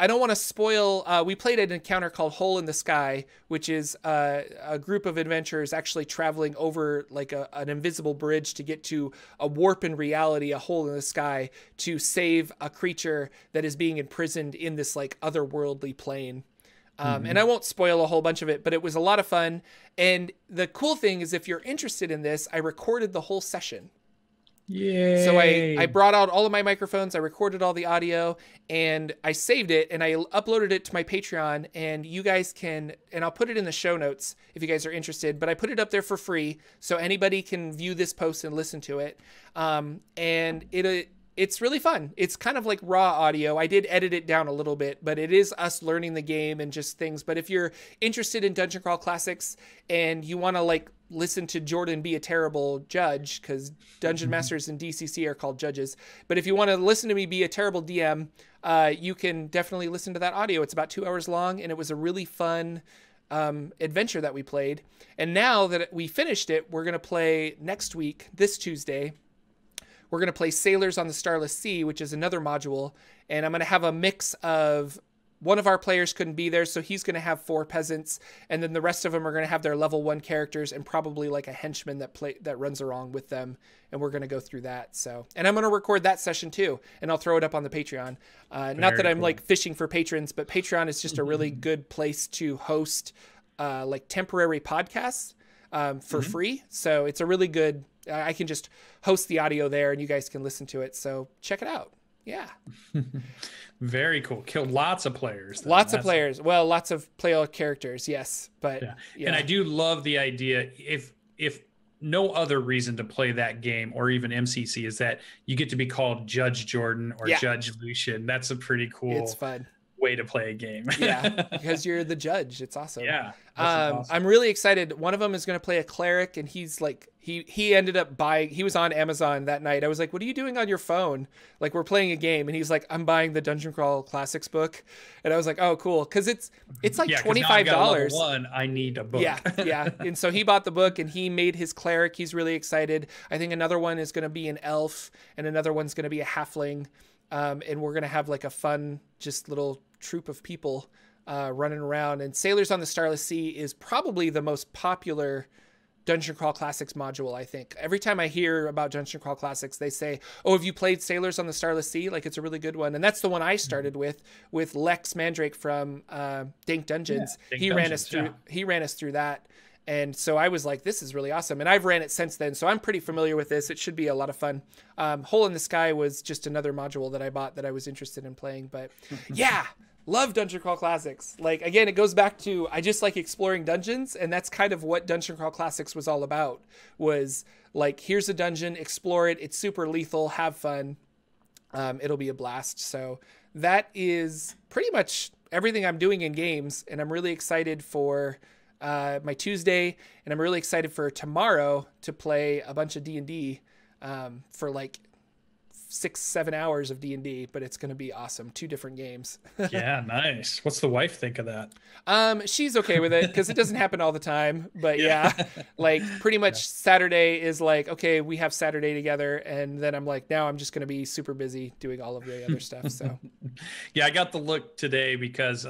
Speaker 1: I don't want to spoil. We played an encounter called Hole in the Sky, which is a group of adventurers actually traveling over like an invisible bridge to get to a warp in reality, a hole in the sky, to save a creature that is being imprisoned in this like otherworldly plane. And I won't spoil a whole bunch of it, but it was a lot of fun. And the cool thing is, if you're interested in this, I recorded the whole session.
Speaker 2: Yay.
Speaker 1: So I brought out all of my microphones, I recorded all the audio, and I saved it, and I uploaded it to my Patreon, and you guys can, and I'll put it in the show notes if you guys are interested, but I put it up there for free, so anybody can view this post and listen to it. And it's really fun. It's kind of like raw audio. I did edit it down a little bit, but it is us learning the game and just things. But if you're interested in Dungeon Crawl Classics and you want to like listen to Jordan be a terrible judge, because Dungeon Masters and DCC are called judges. But if you want to listen to me be a terrible DM, you can definitely listen to that audio. It's about 2 hours long, and it was a really fun adventure that we played. And now that we finished it, we're going to play next week, this Tuesday. We're going to play Sailors on the Starless Sea, which is another module. And I'm going to have a mix of one of our players couldn't be there, so he's going to have 4 peasants, and then the rest of them are going to have their level 1 characters and probably like a henchman that runs along with them, and we're going to go through that. So, and I'm going to record that session too, and I'll throw it up on the Patreon. Not that I'm like fishing for patrons, but Patreon is just a really good place to host like temporary podcasts for free. So it's a really good, I can just host the audio there and you guys can listen to it. So check it out. Yeah.
Speaker 2: Very cool. Killed lots of players.
Speaker 1: Lots of players. Well, lots of player characters. Yes. But
Speaker 2: yeah. And I do love the idea, if no other reason to play that game or even MCC, is that you get to be called Judge Jordan or Judge Lucien. That's a pretty cool,
Speaker 1: it's fun
Speaker 2: way to play a game.
Speaker 1: Yeah, because you're the judge. It's awesome.
Speaker 2: Yeah.
Speaker 1: Awesome. I'm really excited. One of them is going to play a cleric, and he's like, he ended up buying, he was on Amazon that night. I was like, what are you doing on your phone? Like, we're playing a game, and he's like, I'm buying the Dungeon Crawl Classics book. And I was like, oh, cool. Cause it's like $25.
Speaker 2: One, I need a book.
Speaker 1: Yeah. And so he bought the book and he made his cleric. He's really excited. I think another one is going to be an elf, and another one's going to be a halfling. And we're going to have like a fun, just little troop of people running around. And Sailors on the Starless Sea is probably the most popular Dungeon Crawl Classics module, I think. Every time I hear about Dungeon Crawl Classics, they say, oh, have you played Sailors on the Starless Sea? Like, it's a really good one. And that's the one I started with Lex Mandrake from Dank Dungeons. He ran us through that. And so I was like, this is really awesome. And I've ran it since then, so I'm pretty familiar with this. It should be a lot of fun. Hole in the Sky was just another module that I bought that I was interested in playing. But yeah, love Dungeon Crawl Classics. Like, again, it goes back to, I just like exploring dungeons. And that's kind of what Dungeon Crawl Classics was all about, was like, here's a dungeon, explore it. It's super lethal. Have fun. It'll be a blast. So that is pretty much everything I'm doing in games. And I'm really excited for my Tuesday, and I'm really excited for tomorrow to play a bunch of D&D for like 6-7 hours of D&D, but it's going to be awesome. 2 different games.
Speaker 2: Yeah, nice. What's the wife think of that?
Speaker 1: She's okay with it because it doesn't happen all the time, but yeah, like pretty much Saturday is like, okay, we have Saturday together, and then I'm like, now I'm just going to be super busy doing all of the other stuff. So
Speaker 2: yeah, I got the look today because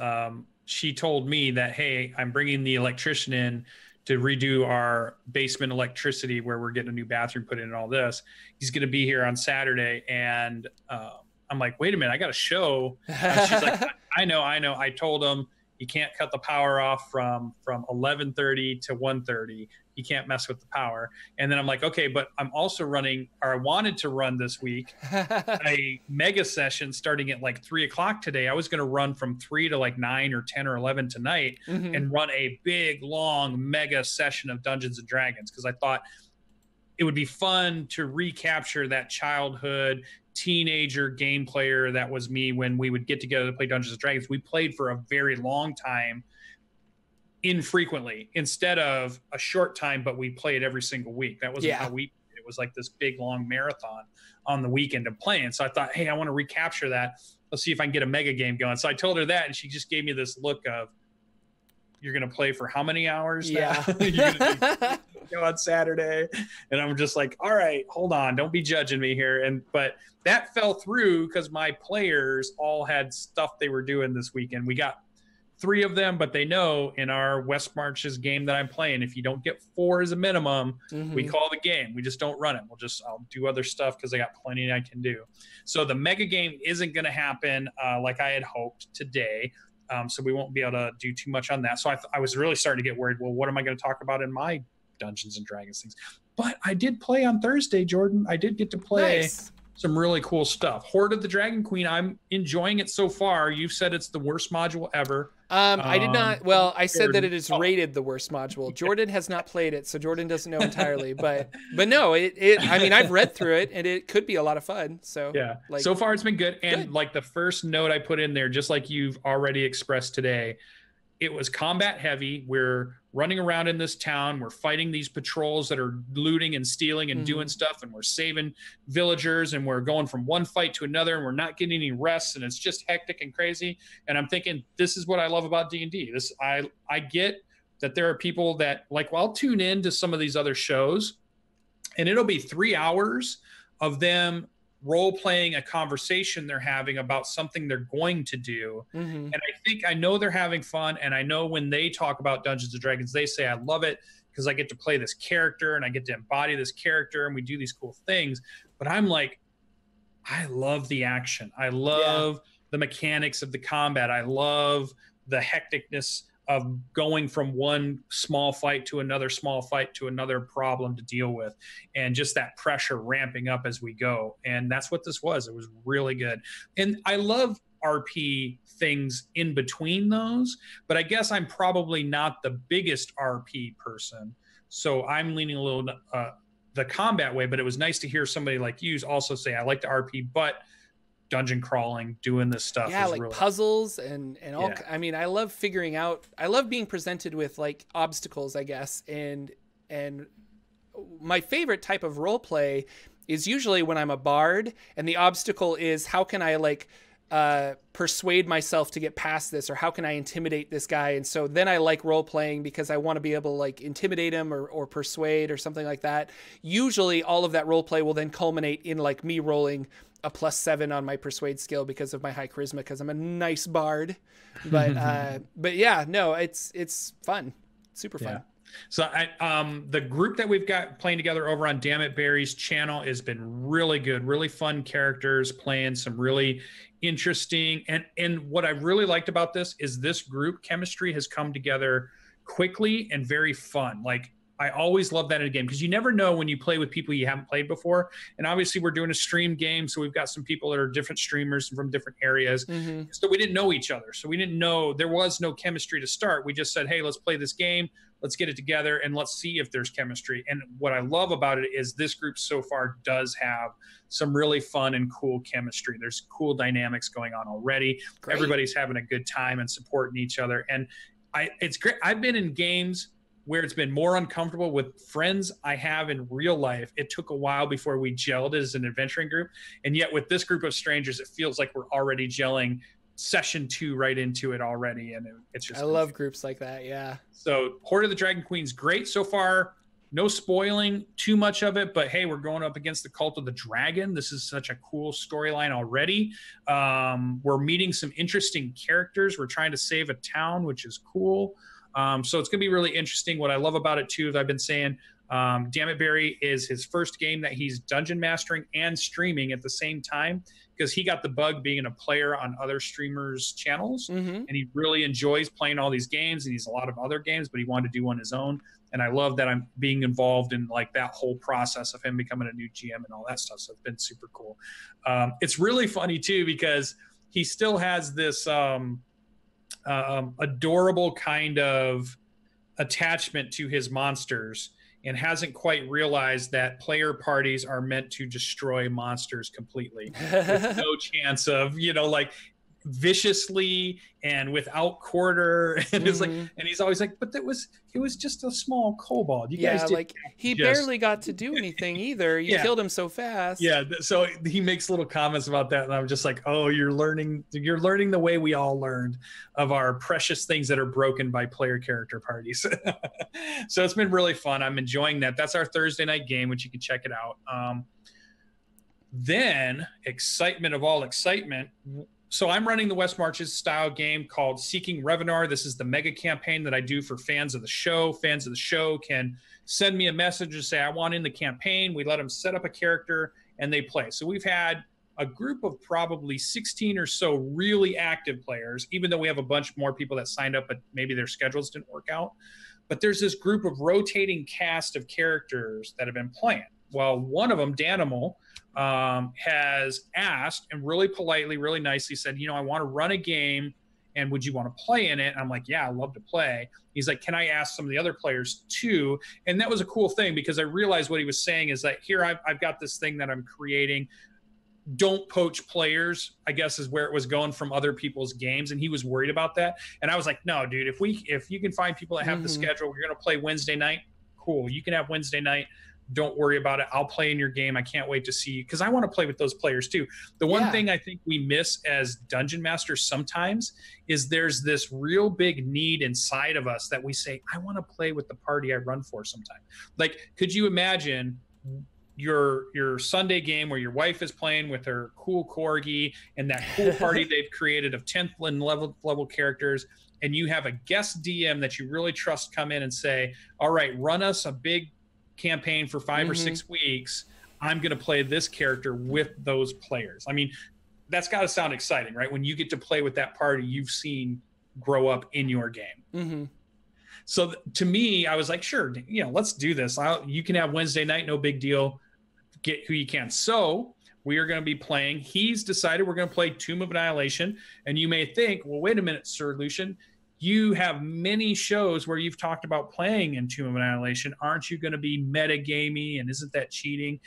Speaker 2: she told me that, hey, I'm bringing the electrician in to redo our basement electricity where we're getting a new bathroom put in and all this. He's going to be here on Saturday. And I'm like, wait a minute, I got a show. And she's like, I know. I told him you can't cut the power off from 11:30 to 1:30. You can't mess with the power. And then I'm like, okay, but I'm also running, or I wanted to run this week, a mega session starting at like 3:00 today. I was going to run from 3 to like 9 or 10 or 11 tonight and run a big, long mega session of Dungeons and Dragons. Cause I thought it would be fun to recapture that childhood teenager game player that was me when we would get together to play Dungeons and Dragons. We played for a very long time, infrequently, instead of a short time, but we played every single week. That wasn't how we, it was like this big long marathon on the weekend of playing. So I thought, hey, I want to recapture that. Let's see if I can get a mega game going. So I told her that, and she just gave me this look of, you're going to play for how many hours now? You're gonna go on Saturday. And I'm just like, all right, hold on. Don't be judging me here. But that fell through because my players all had stuff they were doing this weekend. We got 3 of them, but they know in our West Marches game that I'm playing, if you don't get 4 as a minimum, we call the game. We just don't run it. I'll do other stuff because I got plenty I can do. So the mega game isn't going to happen like I had hoped today. So we won't be able to do too much on that. So I was really starting to get worried. Well, what am I going to talk about in my Dungeons and Dragons things? But I did play on Thursday, Jordan. I did get to play some really cool stuff. Horde of the Dragon Queen. I'm enjoying it so far. You've said it's the worst module ever.
Speaker 1: I did not. Well, I said that it is rated the worst module. Jordan has not played it, so Jordan doesn't know entirely. But no, I mean, I've read through it, and it could be a lot of fun. So
Speaker 2: yeah, like, so far it's been good. And like the first note I put in there, just like you've already expressed today, it was combat heavy. We're running around in this town. We're fighting these patrols that are looting and stealing and doing stuff, and we're saving villagers, and we're going from one fight to another, and we're not getting any rest, and it's just hectic and crazy. And I'm thinking, this is what I love about D&D. I get that there are people that like, well, I'll tune in to some of these other shows, and it'll be 3 hours of them role playing a conversation they're having about something they're going to do. And I know they're having fun. And I know when they talk about Dungeons and Dragons, they say, I love it because I get to play this character and I get to embody this character and we do these cool things. But I'm like, I love the action. I love the mechanics of the combat. I love the hecticness of going from one small fight to another small fight to another problem to deal with, and just that pressure ramping up as we go. And that's what this was. It was really good. And I love RP things in between those, but I guess I'm probably not the biggest RP person. So I'm leaning a little the combat way, but it was nice to hear somebody like you also say, I like the RP, but dungeon crawling, doing this stuff.
Speaker 1: Yeah,
Speaker 2: is
Speaker 1: like
Speaker 2: really
Speaker 1: puzzles and all. I mean, I love figuring out, I love being presented with like obstacles, I guess. And my favorite type of role play is usually when I'm a bard and the obstacle is how can I like persuade myself to get past this, or how can I intimidate this guy? And so then I like role playing because I want to be able to like intimidate him or persuade or something like that. Usually all of that role play will then culminate in like me rolling a +7 on my persuade skill because of my high charisma, because I'm a nice bard. But yeah, no, it's fun. Super fun.
Speaker 2: Yeah. So the group that we've got playing together over on Damn It Barry's channel has been really good, really fun characters, playing some really interesting. And what I really liked about this is this group chemistry has come together quickly and very fun. Like, I always love that in a game, because you never know when you play with people you haven't played before. And obviously we're doing a stream game, so we've got some people that are different streamers from different areas. So we didn't know each other. So we didn't know, there was no chemistry to start. We just said, hey, let's play this game. Let's get it together and let's see if there's chemistry. And what I love about it is this group so far does have some really fun and cool chemistry. There's cool dynamics going on already. Great. Everybody's having a good time and supporting each other. And it's great. I've been in games where it's been more uncomfortable with friends I have in real life. It took a while before we gelled as an adventuring group. And yet with this group of strangers, it feels like we're already gelling session 2 right into it already. And it's just, I
Speaker 1: love groups like that. Yeah.
Speaker 2: So Horde of the Dragon Queen's great so far. No spoiling too much of it, but hey, we're going up against the Cult of the Dragon. This is such a cool storyline already. We're meeting some interesting characters. We're trying to save a town, which is cool. So it's going to be really interesting. What I love about it too, as I've been saying, Damn It Barry is his first game that he's dungeon mastering and streaming at the same time, because he got the bug being a player on other streamers' channels, and he really enjoys playing all these games, and he's a lot of other games, but he wanted to do on his own. And I love that I'm being involved in like that whole process of him becoming a new GM and all that stuff. So it's been super cool. It's really funny too, because he still has this adorable kind of attachment to his monsters, and hasn't quite realized that player parties are meant to destroy monsters completely with no chance of, like viciously and without quarter. And it's like, and he's always like, but it was just a small kobold. You guys did,
Speaker 1: like he barely got to do anything either. You killed him so fast.
Speaker 2: Yeah. So he makes little comments about that, and I'm just like, oh, you're learning the way we all learned of our precious things that are broken by player character parties. So it's been really fun. I'm enjoying that. That's our Thursday night game, which you can check it out. Then excitement of all excitement. So I'm running the West Marches style game called Seeking Revenar. This is the mega campaign that I do for fans of the show. Fans of the show can send me a message and say, I want in the campaign. We let them set up a character and they play. So we've had a group of probably 16 or so really active players, even though we have a bunch more people that signed up, but maybe their schedules didn't work out. But there's this group of rotating cast of characters that have been playing. Well, one of them, Danimal, has asked and really politely, really nicely said, I want to run a game, and would you want to play in it? And I'm like, yeah, I'd love to play. He's like, can I ask some of the other players too? And that was a cool thing, because I realized what he was saying is that here I've got this thing that I'm creating. Don't poach players, I guess, is where it was going from other people's games. And he was worried about that. And I was like, no, dude, if you can find people that have the schedule, we're going to play Wednesday night. Cool. You can have Wednesday night. Don't worry about it. I'll play in your game. I can't wait to see you, because I want to play with those players too. The one thing I think we miss as dungeon masters sometimes is there's this real big need inside of us that we say, I want to play with the party I run for sometime. Like, could you imagine, your Sunday game where your wife is playing with her cool corgi and that cool party they've created of 10th level characters, and you have a guest DM that you really trust come in and say, all right, run us a big campaign for 5 or 6 weeks. I'm going to play this character with those players. I mean, that's got to sound exciting, right? When you get to play with that party you've seen grow up in your game. So to me, I was like, sure, let's do this. You can have Wednesday night, no big deal. Get who you can. So we are going to be playing. He's decided we're going to play Tomb of Annihilation. And you may think, well, wait a minute, Sir Lucien. You have many shows where you've talked about playing in Tomb of Annihilation. Aren't you going to be metagamey, and isn't that cheating?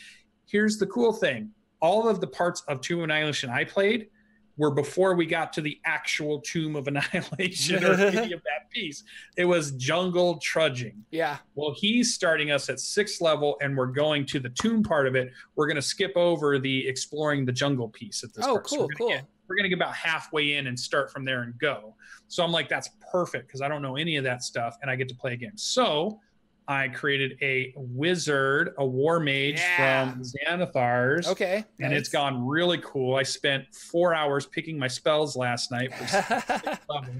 Speaker 2: Here's the cool thing. All of the parts of Tomb of Annihilation I played were before we got to the actual Tomb of Annihilation or any of that piece. It was jungle trudging.
Speaker 1: Yeah.
Speaker 2: Well, he's starting us at 6th level, and we're going to the tomb part of it. We're going to skip over the exploring the jungle piece at this part.
Speaker 1: Cool,
Speaker 2: So we're going to get about halfway in and start from there and go. So I'm like, that's perfect because I don't know any of that stuff, and I get to play a game. So I created a wizard, a war mage from Xanathar's.
Speaker 1: Okay.
Speaker 2: And
Speaker 1: nice.
Speaker 2: It's gone really cool. I spent 4 hours picking my spells last night for 6th level,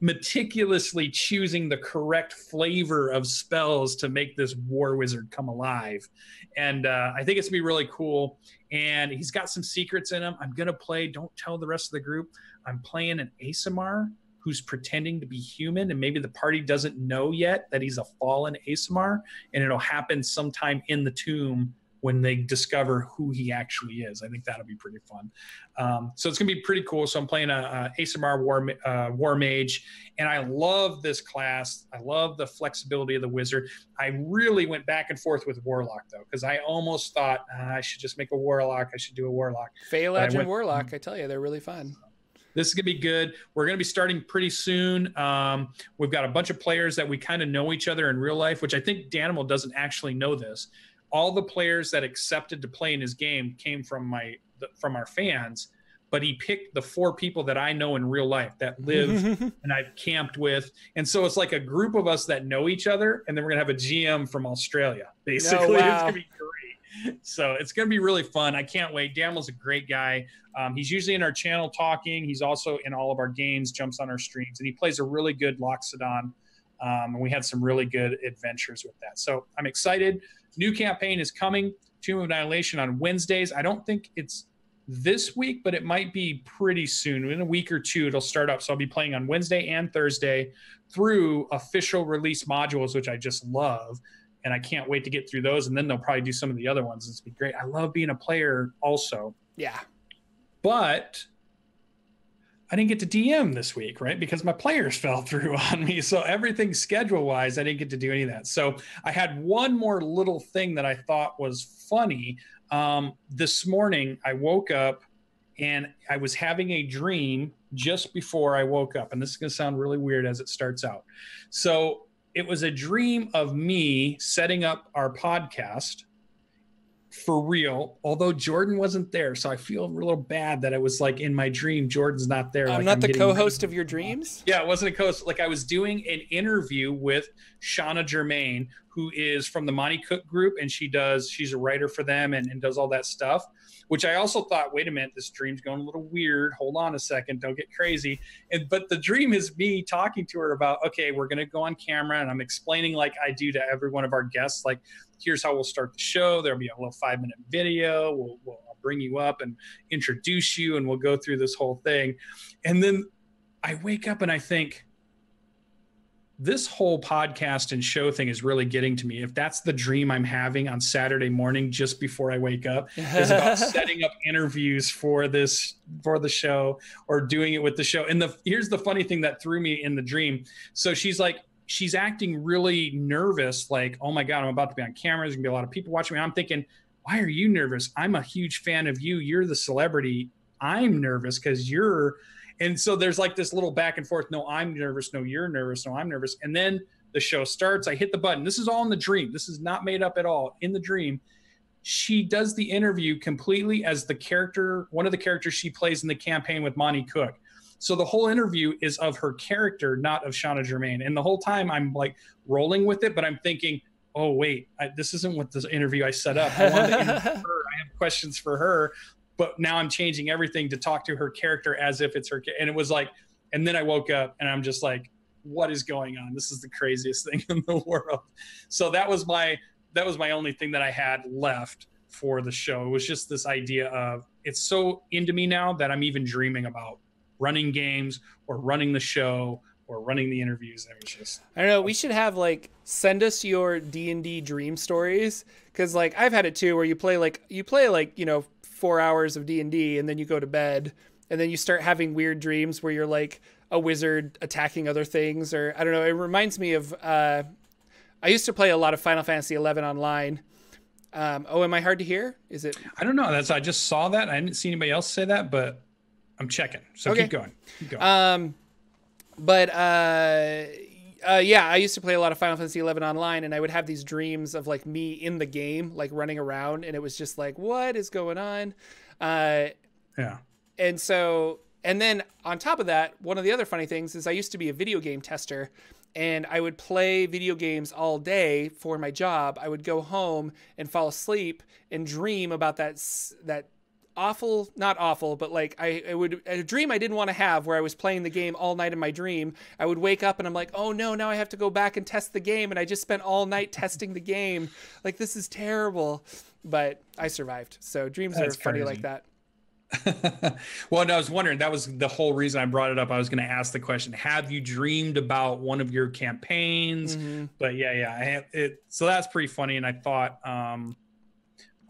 Speaker 2: meticulously choosing the correct flavor of spells to make this war wizard come alive. And I think it's going to be really cool. And he's got some secrets in him. I'm going to play, don't tell the rest of the group, I'm playing an ASMR who's pretending to be human, and maybe the party doesn't know yet that he's a fallen ASMR, and it'll happen sometime in the tomb when they discover who he actually is. I think that'll be pretty fun. So it's gonna be pretty cool. So I'm playing a ASMR war mage, and I love this class. I love the flexibility of the wizard. I really went back and forth with warlock though, because I almost thought I should just make a warlock. I should do a warlock.
Speaker 1: Fey Legend warlock, I tell you, they're really fun.
Speaker 2: This is going to be good. We're going to be starting pretty soon. We've got a bunch of players that we kind of know each other in real life, which I think Danimal doesn't actually know this. All the players that accepted to play in his game came from our fans, but he picked the 4 people that I know in real life that live and I've camped with. And so it's like a group of us that know each other, and then we're going to have a GM from Australia, basically.
Speaker 1: Wow.
Speaker 2: It's going to be great. So it's going to be really fun. I can't wait. Daniel's a great guy. He's usually in our channel talking. He's also in all of our games, jumps on our streams, and he plays a really good Loxodon. And we had some really good adventures with that. So I'm excited. New campaign is coming, Tomb of Annihilation on Wednesdays. I don't think it's this week, but it might be pretty soon. In a week or 2, it'll start up. So I'll be playing on Wednesday and Thursday through official release modules, which I just love. And I can't wait to get through those. And then they'll probably do some of the other ones. It's been great. I love being a player also.
Speaker 1: Yeah.
Speaker 2: But I didn't get to DM this week, right? Because my players fell through on me. So everything schedule-wise, I didn't get to do any of that. So I had one more little thing that I thought was funny. This morning, I woke up and I was having a dream just before I woke up. And this is going to sound really weird as it starts out. So it was a dream of me setting up our podcast for real, although Jordan wasn't there. So I feel a little bad that it was like in my dream, Jordan's not there.
Speaker 1: I'm not the co-host of your dreams?
Speaker 2: Yeah, it wasn't a co-host. Like I was doing an interview with Shauna Germain, who is from the Monty Cook group, and she's a writer for them and does all that stuff, which I also thought, wait a minute, this dream's going a little weird. Hold on a second. Don't get crazy. But the dream is me talking to her about, okay, we're going to go on camera, and I'm explaining like I do to every one of our guests, like, here's how we'll start the show. There'll be a little 5-minute video. I'll bring you up and introduce you, and we'll go through this whole thing. And then I wake up and I think, this whole podcast and show thing is really getting to me. If that's the dream I'm having on Saturday morning just before I wake up, is about setting up interviews for the show or doing it with the show. And here's the funny thing that threw me in the dream. So she's acting really nervous, like, oh my God, I'm about to be on camera. There's gonna be a lot of people watching me. I'm thinking, why are you nervous? I'm a huge fan of you. You're the celebrity. I'm nervous because you're. And so there's like this little back and forth. No, I'm nervous. No, you're nervous. No, I'm nervous. And then the show starts. I hit the button. This is all in the dream. This is not made up at all. In the dream, she does the interview completely as the character, one of the characters she plays in the campaign with Monty Cook. So the whole interview is of her character, not of Shauna Germain. And the whole time I'm like rolling with it, but I'm thinking, oh wait, this isn't what this interview I set up. I wanted to interview her. I have questions for her, but now I'm changing everything to talk to her character as if it's her. And it was like, and then I woke up and I'm just like, what is going on? This is the craziest thing in the world. So that was my only thing that I had left for the show. It was just this idea of, it's so into me now that I'm even dreaming about running games or running the show or running the interviews. It was just,
Speaker 1: I don't know. We should have like, send us your D&D dream stories. Cause like I've had it too, where you play like, you know, 4 hours of D&D and then you go to bed and then you start having weird dreams where you're like a wizard attacking other things, or I don't know. It reminds me of, I used to play a lot of Final Fantasy 11 online. Am I hard to hear? Is it?
Speaker 2: I don't know. I just saw that. I didn't see anybody else say that, but I'm checking. So okay. Keep going.
Speaker 1: Yeah, I used to play a lot of Final Fantasy 11 online, and I would have these dreams of like me in the game, like running around, and it was just like, what is going on?
Speaker 2: Yeah.
Speaker 1: And then on top of that, one of the other funny things is I used to be a video game tester, and I would play video games all day for my job. I would go home and fall asleep and dream about that awful, not awful, but like a dream I didn't want to have, where I was playing the game all night in my dream. I would wake up and I'm like, oh no, now I have to go back and test the game. And I just spent all night testing the game. Like, this is terrible, but I survived. So dreams are funny like that.
Speaker 2: Well, no, I was wondering, that was the whole reason I brought it up. I was going to ask the question, have you dreamed about one of your campaigns? Mm-hmm. But yeah, I have it. So that's pretty funny. And I thought,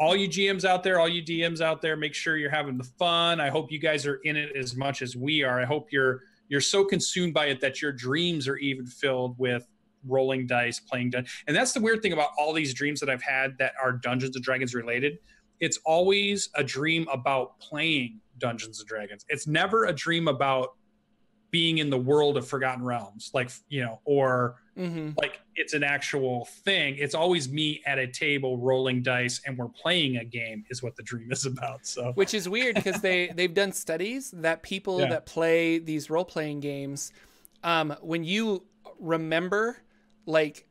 Speaker 2: all you GMs out there, all you DMs out there, make sure you're having the fun. I hope you guys are in it as much as we are. I hope you're so consumed by it that your dreams are even filled with rolling dice, playing and that's the weird thing about all these dreams that I've had that are Dungeons and Dragons related. It's always a dream about playing Dungeons and Dragons. It's never a dream about being in the world of Forgotten Realms, like, you know, or like it's an actual thing. It's always me at a table rolling dice and we're playing a game is what the dream is about. So,
Speaker 1: which is weird because they've done studies that people that play these role-playing games, when you remember, like,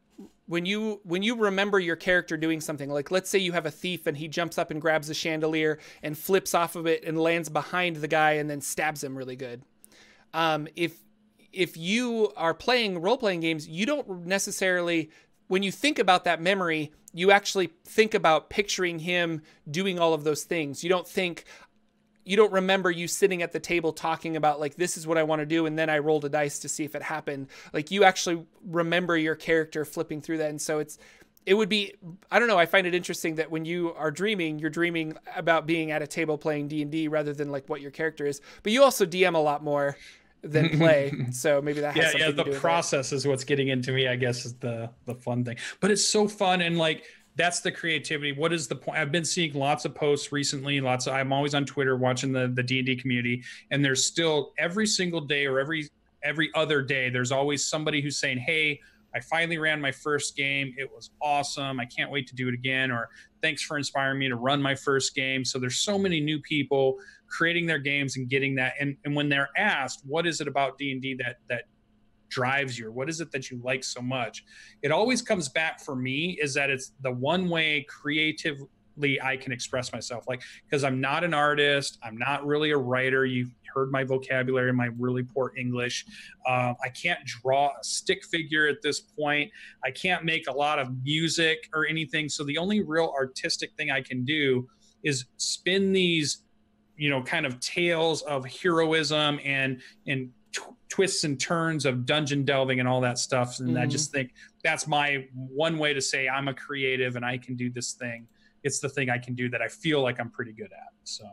Speaker 1: when you remember your character doing something, like let's say you have a thief and he jumps up and grabs a chandelier and flips off of it and lands behind the guy and then stabs him really good. If you are playing role-playing games, you don't necessarily, when you think about that memory, you actually think about picturing him doing all of those things. You don't remember you sitting at the table talking about like, this is what I want to do. And then I rolled a dice to see if it happened. Like, you actually remember your character flipping through that. And so it would be, I don't know. I find it interesting that when you are dreaming, you're dreaming about being at a table playing D&D rather than like what your character is, but you also DM a lot more than play. So maybe that has something to do with it.
Speaker 2: The process is what's getting into me, I guess, is the fun thing, but it's so fun. And like, that's the creativity. What is the point? I've been seeing lots of posts recently, I'm always on Twitter watching the D&D community, and there's still every single day or every other day, there's always somebody who's saying, hey, I finally ran my first game. It was awesome. I can't wait to do it again. Or thanks for inspiring me to run my first game. So there's so many new people creating their games and getting that. And when they're asked, what is it about D&D that drives you, or what is it that you like so much, it always comes back for me is that it's the one way creatively I can express myself. Like, because I'm not an artist, I'm not really a writer. You've heard my vocabulary and my really poor English. I can't draw a stick figure at this point. I can't make a lot of music or anything. So the only real artistic thing I can do is spin these, you know, kind of tales of heroism and twists and turns of dungeon delving and all that stuff. And I just think that's my one way to say I'm a creative and I can do this thing. It's the thing I can do that I feel like I'm pretty good at. So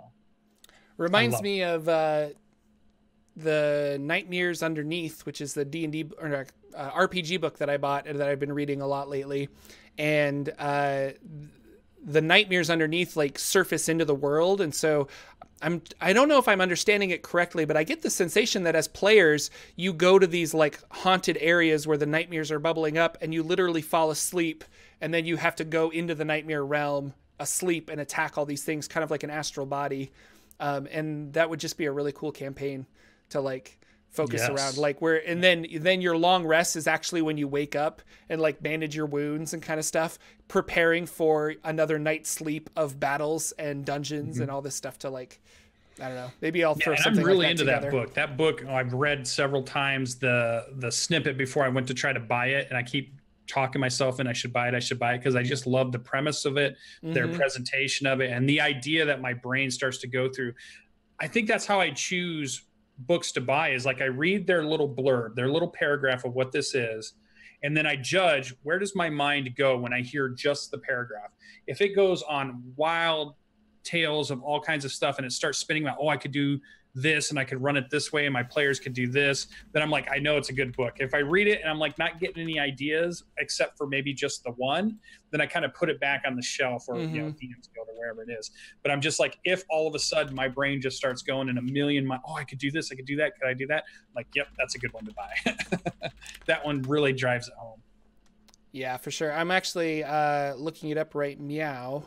Speaker 1: reminds me of the Nightmares Underneath, which is the D&D or RPG book that I bought and that I've been reading a lot lately. And the nightmares underneath like surface into the world. And so I don't know if I'm understanding it correctly, but I get the sensation that as players, you go to these like haunted areas where the nightmares are bubbling up and you literally fall asleep. And then you have to go into the nightmare realm asleep and attack all these things, kind of like an astral body. And that would just be a really cool campaign to like focus around, like where, and then your long rest is actually when you wake up and like bandage your wounds and kind of stuff, preparing for another night's sleep of battles and dungeons and all this stuff to like, I don't know, maybe I'll throw something
Speaker 2: I'm really
Speaker 1: like that
Speaker 2: into
Speaker 1: together.
Speaker 2: that book I've read several times, the snippet before I went to try to buy it, and I keep talking myself in I should buy it because I just love the premise of it, their presentation of it, and the idea that my brain starts to go through. I think that's how I choose books to buy, is like I read their little blurb, their little paragraph of what this is, and then I judge where does my mind go when I hear just the paragraph. If it goes on wild tales of all kinds of stuff and it starts spinning about, oh, I could do this and I could run it this way and my players could do this, then I'm like, I know it's a good book. If I read it and I'm like not getting any ideas except for maybe just the one, then I kind of put it back on the shelf, or you know, DMSGuild or wherever it is. But I'm just like, if all of a sudden my brain just starts going in a million, oh, I could do this, I could do that, could I do that? I'm like, yep, that's a good one to buy. That one really drives it home.
Speaker 1: Yeah, for sure. I'm actually looking it up right meow,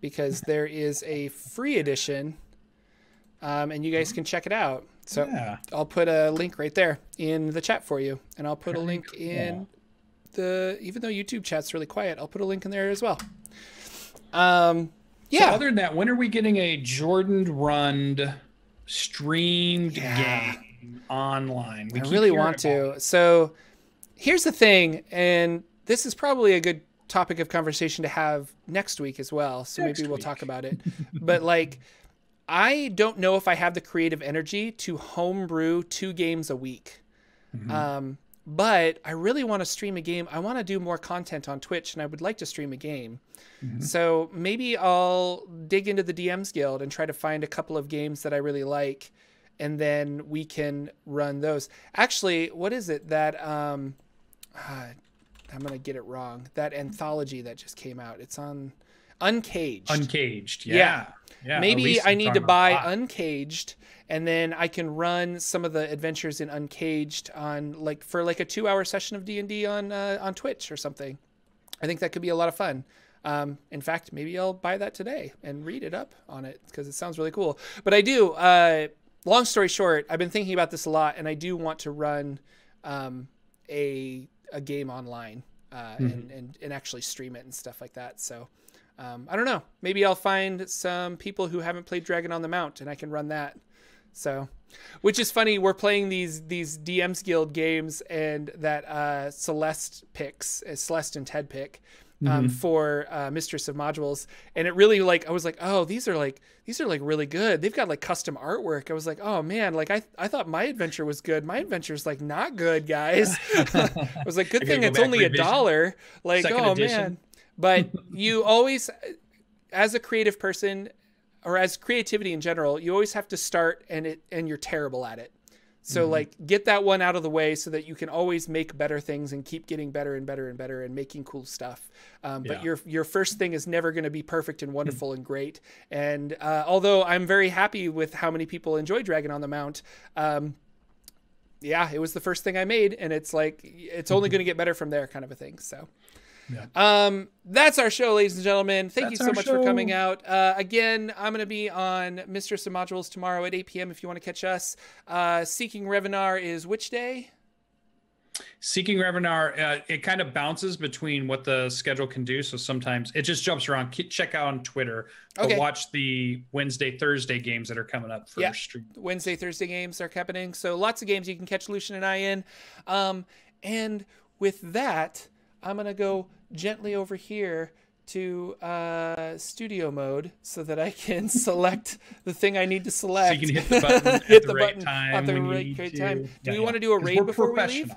Speaker 1: because there is a free edition, and you guys can check it out. So I'll put a link right there in the chat for you, and I'll put a link in the, even though YouTube chat's really quiet, I'll put a link in there as well. Yeah.
Speaker 2: So other than that, when are we getting a Jordan run streamed game online?
Speaker 1: I really want to. So here's the thing, and this is probably a good topic of conversation to have next week as well. So maybe we'll talk about it. But like, I don't know if I have the creative energy to homebrew 2 games a week. But I really want to stream a game. I want to do more content on Twitch, and I would like to stream a game. So maybe I'll dig into the DMSGuild and try to find a couple of games that I really like, and then we can run those. Actually, what is it that I'm going to get it wrong, that anthology that just came out? It's on Uncaged.
Speaker 2: Uncaged, yeah.
Speaker 1: Maybe I need to buy Uncaged, and then I can run some of the adventures in Uncaged on like for like a 2-hour session of D&D on Twitch or something. I think that could be a lot of fun. In fact, maybe I'll buy that today and read it up on it, because it sounds really cool. But I do, long story short, I've been thinking about this a lot, and I do want to run a game online and actually stream it and stuff like that. So I don't know, maybe I'll find some people who haven't played Dragon on the Mount and I can run that. So, which is funny, we're playing these DMSGuild games, and that Celeste and Ted pick for Mistress of Modules, and it really, like, I was like, oh, these are like really good. They've got like custom artwork. I was like, oh man, like I thought my adventure was good. My adventure's like not good, guys. I was like, good thing it's only $1. Like, second edition. Man. But you always, as a creative person, or as creativity in general, you always have to start and you're terrible at it. So like, get that one out of the way so that you can always make better things and keep getting better and better and better and making cool stuff. But your first thing is never going to be perfect and wonderful and great. And although I'm very happy with how many people enjoy Dragon on the Mount, it was the first thing I made, and it's like, it's only going to get better from there, kind of a thing. So. Yeah. That's our show, ladies and gentlemen. Thank you so much for coming out. Again, I'm going to be on Mistress of Modules tomorrow at 8 p.m. if you want to catch us. Seeking Revenar is which day?
Speaker 2: Seeking Revenar, it kind of bounces between what the schedule can do. So sometimes it just jumps around. Check out on Twitter. But watch the Wednesday, Thursday games that are coming up for stream.
Speaker 1: Wednesday, Thursday games are happening. So lots of games you can catch Lucien and I in. And with that, I'm going to go gently over here to studio mode so that I can select the thing I need to select. So you can hit the button at the right time. At the right time. Do we want to do a raid before we leave?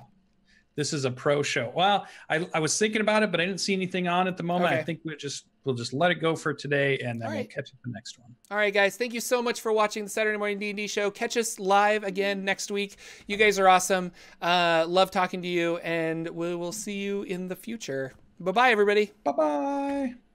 Speaker 2: This is a pro show. Well, I was thinking about it, but I didn't see anything on at the moment. I think we'll just let it go for today, and then we'll catch up the next one.
Speaker 1: All right, guys. Thank you so much for watching the Saturday Morning D&D show. Catch us live again next week. You guys are awesome. Love talking to you, and we will see you in the future. Bye-bye, everybody.
Speaker 2: Bye-bye.